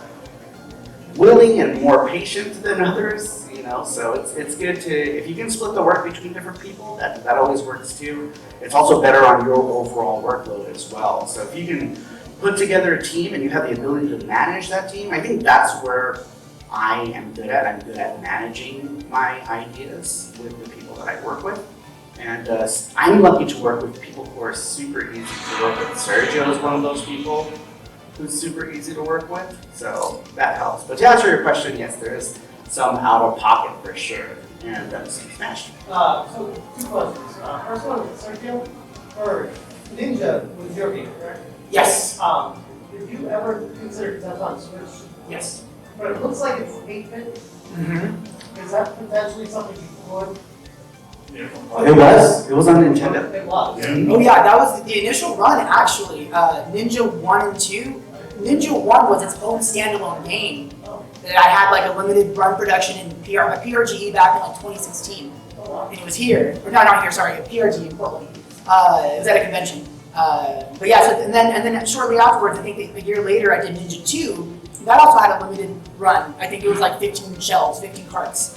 willing and more patient than others, you know, so it's good to, if you can split the work between different people, that always works too. It's also better on your overall workload as well. So if you can put together a team and you have the ability to manage that team, I think that's where I am good at. I'm good at managing my ideas with the people that I work with. And I'm lucky to work with people who are super easy to work with. Sergio is one of those people who's super easy to work with, so that helps. But to answer your question, yes, there is some out of pocket for sure, and that's smashed. So 2 questions. First one, Sergio, or Ninja was your game, correct? Yes. Did you ever consider that on Switch? Yes. But it looks like it's 8-bit. Mm-hmm. Is that potentially something you could? It was on Nintendo. It was. Oh yeah, that was the initial run actually. Ninja 1 and 2. Ninja 1 was its own standalone game that I had like a limited run production in PRGE back in like 2016. And it was here. Or no, not here, sorry, PRGE in Portland. It was at a convention. But yeah, so, and then shortly afterwards, I think a year later, I did Ninja 2. That also had a limited run. I think it was like 15 shells, 15 carts.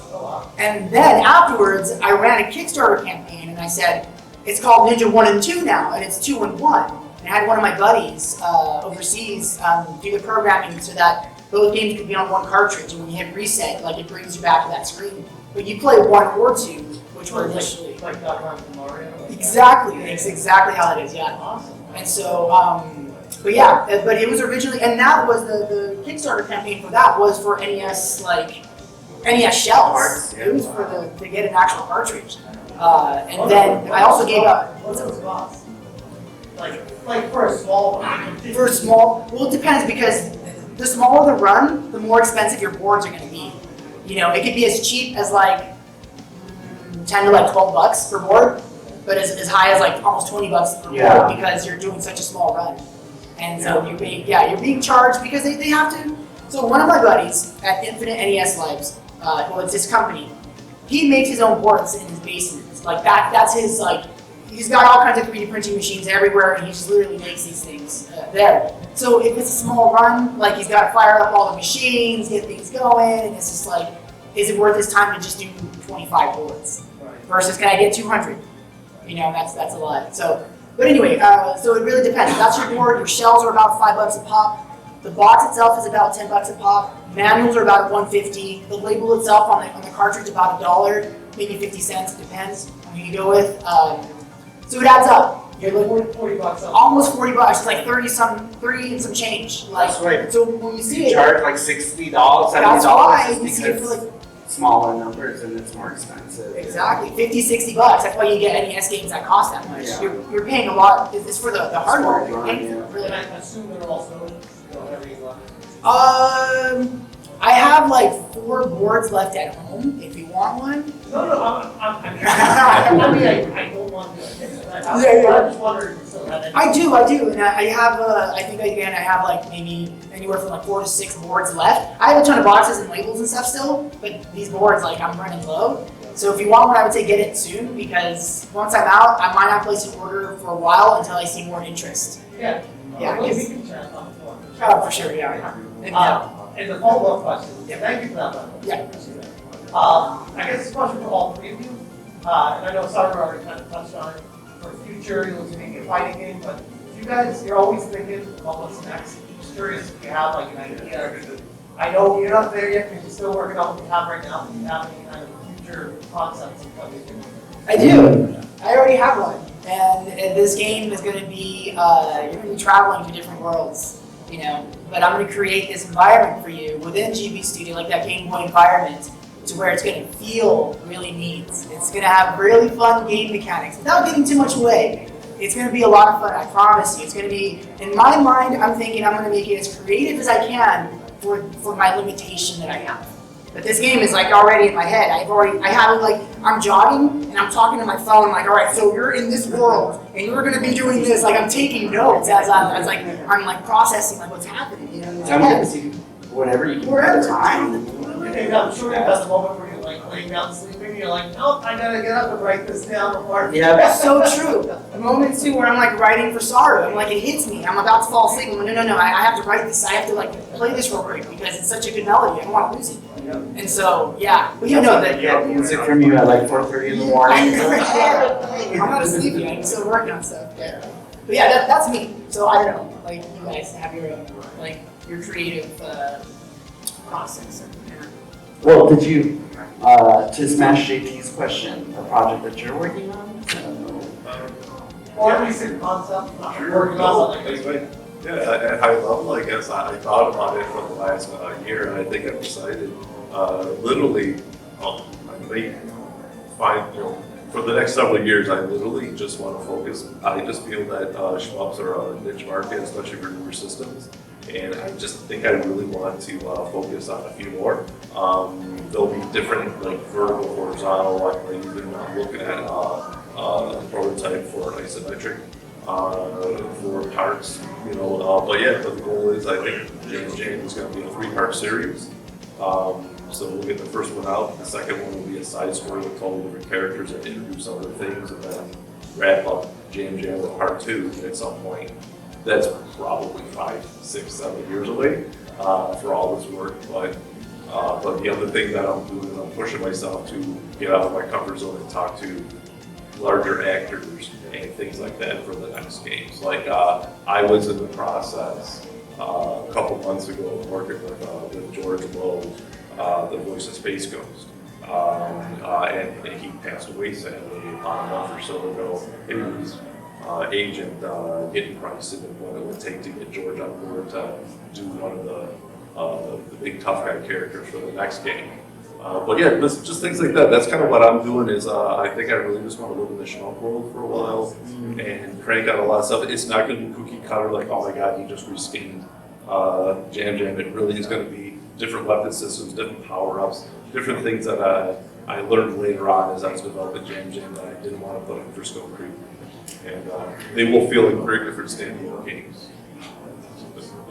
And then afterwards, I ran a Kickstarter campaign and I said, it's called Ninja 1 and 2 now, and it's 2 and 1. And I had one of my buddies overseas do the programming so that both games could be on one cartridge, and when you hit reset, like it brings you back to that screen. But you play 1 or 2, which were initially like Mario. exactly. It's exactly how it is. Yeah. Awesome. And so, but yeah, but it was originally, and that was the Kickstarter campaign for that was for NES NES shells. Parts, yeah. It was for to get an actual cartridge. And then I also gave up. What's it cost? Like for a small one. For a small, well, it depends because the smaller the run, the more expensive your boards are going to be. You know, it could be as cheap as like 10 to like $12 per board, but as high as like almost $20 per board because you're doing such a small run. And so you're being charged because they have to. So one of my buddies at Infinite NES Lives, well, it's his company. He makes his own boards in his basement. Like that's his like. He's got all kinds of 3D printing machines everywhere, and he just literally makes these things there. So if it's a small run, like he's got to fire up all the machines, get things going, and it's just like, is it worth his time to just do 25 boards versus can I get 200? You know, that's a lot. So, but anyway, so it really depends. That's your board. Your shells are about $5 a pop. The box itself is about $10 a pop. Manuals are about $1.50. The label itself on the cartridge about $1, maybe 50 cents. It depends on who you go with. So it adds up. You're like $40 up. Almost $40. It's like 30 and some change. Like, That's right. So when you see You it, charge like $60, $70 that's why you just see it for because like smaller numbers and it's more expensive. exactly $50, $60. That's why you get NES games that cost that much. Yeah. You're paying a lot. It's for the hardware. You're paying for it, really. And I assume they're also every I have like 4 boards left at home. If you want one. No, I mean, I don't want to. I just wondered. I do, and I have. I think again, I have like maybe anywhere from like 4 to 6 boards left. I have a ton of boxes and labels and stuff still, but these boards, like I'm running low. So if you want one, I would say get it soon because once I'm out, I might not place an order for a while until I see more interest. Yeah. Yeah. Well, we can chat on the floor. Oh, for sure, yeah. And the follow-up question. Yeah, thank you for that. Yeah. I guess it's a question for all 3 of you. And I know Saru already kind of touched on it. For the future, you're looking to make a fighting game, but you guys, you're always thinking about what's next. Just curious if you have like an idea. I know you're not there yet because you're still working on what you have right now, but you have any kind of future concepts of what you do? I do. I already have one. And this game is going to be, you're going to be traveling to different worlds, you know. But I'm going to create this environment for you within GB Studio, like that Game Boy environment, to where it's going to feel really neat. It's going to have really fun game mechanics without giving too much away. It's going to be a lot of fun, I promise you. It's going to be, in my mind, I'm thinking I'm going to make it as creative as I can for my limitation that I have. But this game is like already in my head. I have it like, I'm jogging and I'm talking to my phone like, all right, so you're in this world and you're gonna be doing this. Like I'm taking notes as I'm processing like what's happening, you know? Whatever you can. Wherever time. And I'm sure that's the moment where you're like laying down sleeping, you're like, nope, I gotta get up and write this down before. Yeah. That's so true. The moments too where I'm like writing for Saru and like it hits me. I'm about to fall asleep. I'm like, no, I have to write this. I have to like play this real quick because it's such a good melody. I don't want to lose it. And so, yeah, well, you know that. Yeah, music from you at like 4:30 in the morning. I'm not asleep yet. I'm still working on stuff. Yeah. But yeah, that's me. So I don't know. Like you guys have your own, like your creative process. Well, did you, to smash JT's question, the project that you're working on? Or at least a concept, working on something. Yeah, at high level, I guess I thought about it for the last year, and I think I've decided, literally, I may find, for the next several years, I literally just want to focus. I just feel that shmups are a niche market, especially for newer systems, and I just think I really want to focus on a few more. There'll be different, like vertical, horizontal. I've even looking at a prototype for an isometric. For parts, but the goal is I think James is going to be a 3-part series. So we'll get the first one out. The second one will be a side story with totally different characters and introduce other things, and then wrap up James with part 2 at some point. That's probably 5, 6, 7 years away for all this work. But the other thing that I'm doing is I'm pushing myself to get out of my comfort zone and talk to larger actors and things like that for the next games. Like I was in the process a couple months ago of working with George Lowe, the voice of Space Ghost. And he passed away sadly about a month or so ago. And his agent getting priced into what it would take to get George on board to do one of the big tough guy characters for the next game. But yeah, just things like that. That's kind of what I'm doing is I think I really just want to live in the Schmuck world for a while and crank out a lot of stuff. It's not going to be cookie cutter like, oh my god, he just reskinned Jam Jam. It really is going to be different weapon systems, different power-ups, different things that I learned later on as I was developing Jam Jam that I didn't want to put in for Scope Creep. And they will feel like very different standalone games.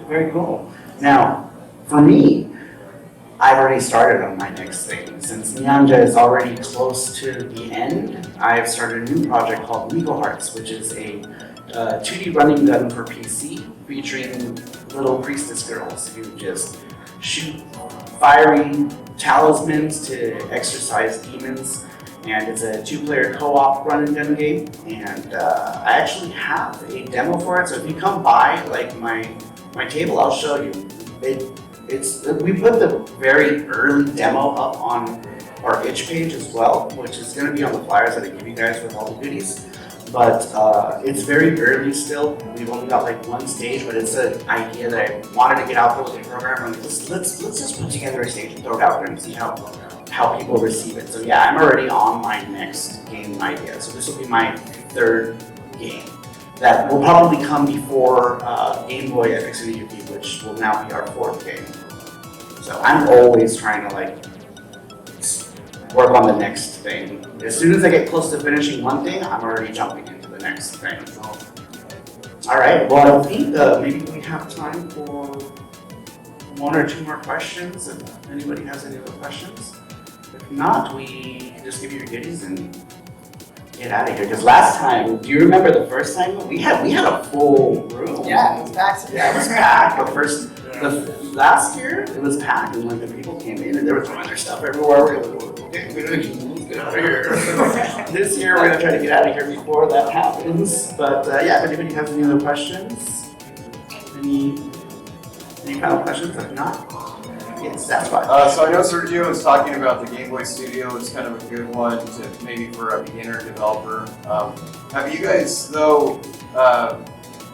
Very cool. Now, for me, I've already started on my next thing. Since Nyanja is already close to the end, I've started a new project called Legal Hearts, which is a 2D running gun for PC featuring little priestess girls who just shoot fiery talismans to exorcise demons. And it's a 2-player co-op run and gun game. And I actually have a demo for it. So if you come by like my table, I'll show you. We put the very early demo up on our itch page as well, which is going to be on the flyers that I give you guys with all the goodies. But it's very early still. We've only got like one stage, but it's an idea that I wanted to get out there with the program. And let's just put together a stage and throw it out there and see how people receive it. So yeah, I'm already on my next game idea. So this will be my 3rd game. That will probably come before Game Boy FX and Yuki, which will now be our 4th game. So I'm always trying to like work on the next thing. As soon as I get close to finishing one thing, I'm already jumping into the next thing. All right, well I think maybe we have time for 1 or 2 more questions, if anybody has any other questions. If not, we can just give you your goodies and get out of here. Because last time, do you remember the first time we had a full room? Yeah, it was packed. Yeah, it was packed. The last year it was packed, and when the people came in and they were throwing their stuff everywhere, we were like, okay, let's get out of here. This year we're gonna try to get out of here before that happens. But yeah, if anybody has any other questions, any final questions? If not, yes, that's fine. So I know Sergio was talking about the Game Boy Studio is kind of a good one to maybe for a beginner developer. Have you guys though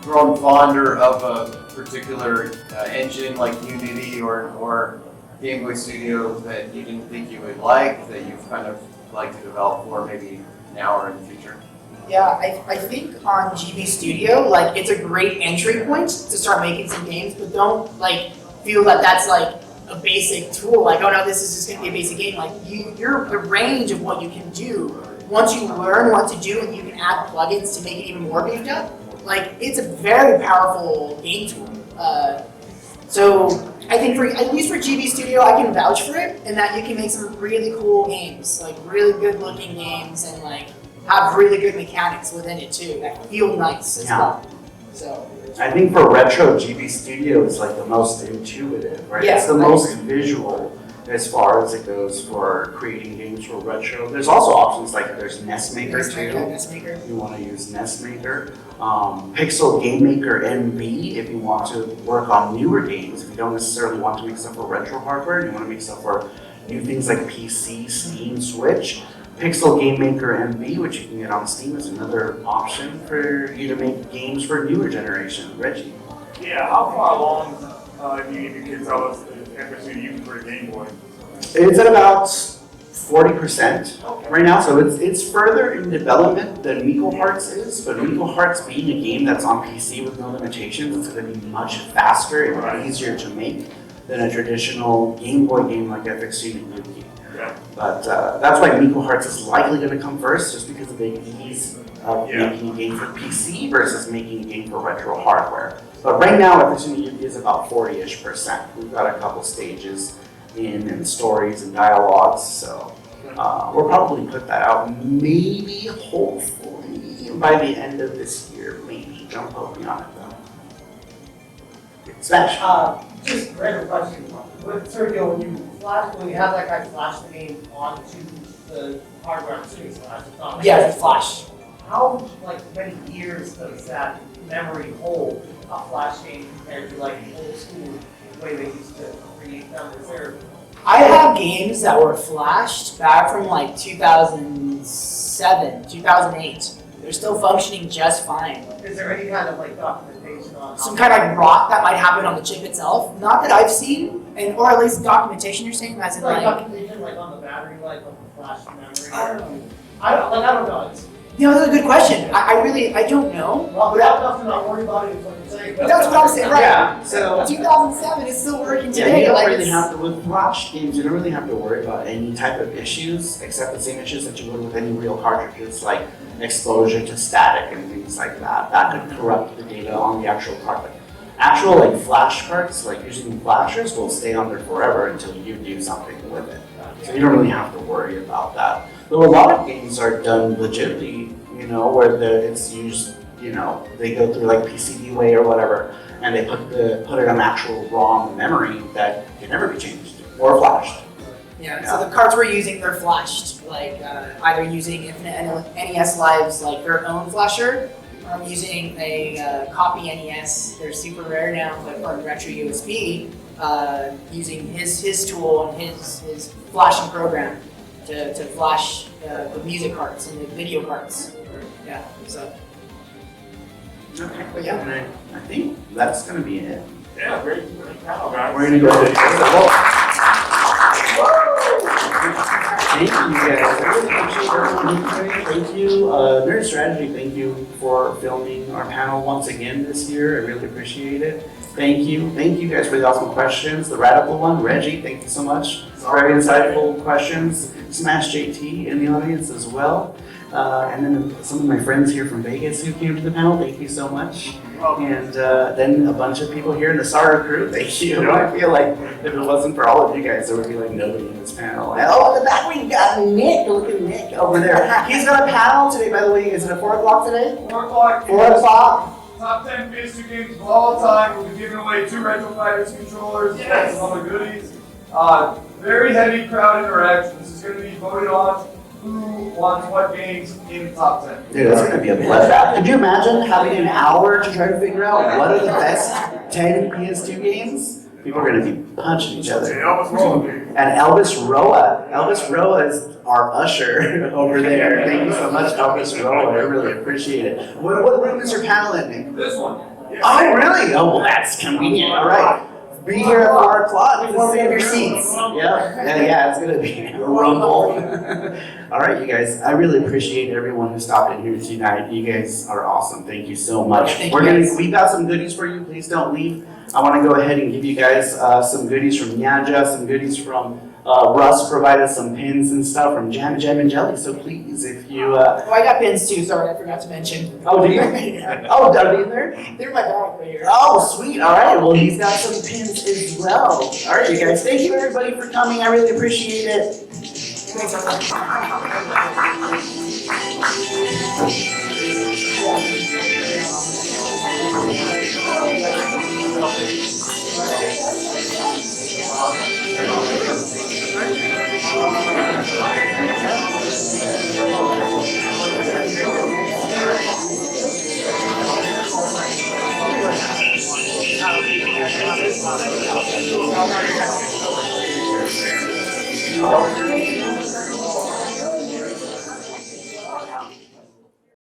grown fonder of a particular engine like Unity or Game Boy Studio that you didn't think you would like, that you've kind of like to develop for maybe now or in the future? Yeah, I think on GB Studio, like it's a great entry point to start making some games, but don't like feel that that's like a basic tool. Like, oh no, this is just gonna be a basic game. Like the range of what you can do once you learn what to do and you can add plugins to make it even more beefed up. Like it's a very powerful game tool. So I think at least for GB Studio, I can vouch for it, and that you can make some really cool games, like really good looking games, and like have really good mechanics within it too that feel nice as well. So I think for retro, GB Studio is like the most intuitive, right? Yeah, it's the most visual as far as it goes for creating games for retro. There's also options like there's Nestmaker too. Nestmaker. If you want to use Nestmaker. Pixel Game Maker MB if you want to work on newer games. If you don't necessarily want to make stuff for retro hardware, you want to make stuff for new things like PC, Steam, Switch. Pixel Game Maker MB, which you can get on Steam, is another option for you to make games for newer generation. Reggie? Yeah, how far along do you think you can tell us the FX you for a Game Boy? It's at about 40% right now, so it's further in development than Miko Hearts is, but Miko Hearts being a game that's on PC with no limitations, it's going to be much faster and easier to make than a traditional Game Boy game like FX and Yuki. But that's why Miko Hearts is likely going to come first, just because of the ease of making a game for PC versus making a game for retro hardware. But right now, FX and Yuki is about 40-ish%. We've got a couple stages in and stories and dialogues, so we'll probably put that out maybe, hopefully, by the end of this year, maybe. Don't quote me on it though. Smash. Just a random question. With Sergio, when you have that guy flash the game onto the hardware, I'm assuming is flash, it's not. Yeah, it's flash. How many years does that memory hold a flash game compared to like the old school way they used to create them? Is there? I have games that were flashed back from like 2007, 2008. They're still functioning just fine. Is there any kind of like documentation on Some kind of like rot that might happen on the chip itself? Not that I've seen, or at least documentation you're saying, as in like like. documentation like on the battery life of the flash memory? I don't know. I don't know. It's, That's a good question. I don't know. well, we have enough to not worry about it is what you're saying. That's what I'm saying, right? Yeah, so 2007 is still working yeah, today. you don't like really it's- have to, with flash games, you don't really have to worry about any type of issues, except the same issues that you would with any real cartridges, like exposure to static and things like that. That could corrupt the data on the actual card. Like, actual like flash cards, like using flashers, will stay on there forever until you do something with it. So you don't really have to worry about that. Though a lot of games are done legitimately, you know, where it's used, you know, they go through like PCB way or whatever, and they put it on actual ROM memory that can never be changed or flashed. Yeah, so the cards we're using, they're flashed, like either using Infinite NES Live's like their own flasher, or I'm using a copy NES. They're super rare now, but from Retro USB, using his tool and his flashing program to flash the music cards and the video cards. Yeah, so. Okay, But yeah. and I think that's gonna be it. Yeah, great panel, guys. We're gonna go ahead and thank you guys. I really appreciate everyone here today. Thank you. Nerd Strategy, thank you for filming our panel once again this year. I really appreciate it. Thank you. Thank you guys for the awesome questions. The radical one, Reggie, thank you so much. Very insightful questions. Smash JT in the audience as well. And then some of my friends here from Vegas who came to the panel, thank you so much. And then a bunch of people here in the SaruCrew, thank you. I feel like if it wasn't for all of you guys, there would be like nobody in this panel. And, oh, in the back we got Nick. Look at Nick over there. He's got a panel today, by the way. Is it at 4 o'clock today? 4 o'clock. 4 o'clock. Top 10 PS2 games of all time. We'll be giving away 2 Retro Fighters controllers and some other goodies. Very heavy crowd interaction. This is going to be voted on who wants what games in the top 10. Dude, that's gonna be a bloodbath. Could you imagine having an hour to try to figure out what are the best 10 PS2 games? People are gonna be punching each other. And Elvis Roa. Elvis Roa is our usher over there. Thank you so much, Elvis Roa. I really appreciate it. What room is your panel in, Nick? This one. Oh, really? Oh, well, that's convenient. All right. Be here at 4 o'clock to save your seats. Yeah, it's gonna be a rumble. All right, you guys, I really appreciate everyone who stopped in here tonight. You guys are awesome. Thank you so much. We've got some goodies for you. Please don't leave. I want to go ahead and give you guys some goodies from Nyanja, some goodies from Russ provided some pins and stuff from Jam and Jelly. So please, if you Oh, I got pins too. Sorry, I forgot to mention. Oh, do you? Oh, are they in there? They're in my bag right here. Oh, sweet. All right. Well, he's got some pins as well. All right, you guys. Thank you, everybody, for coming. I really appreciate it. Thanks, everyone.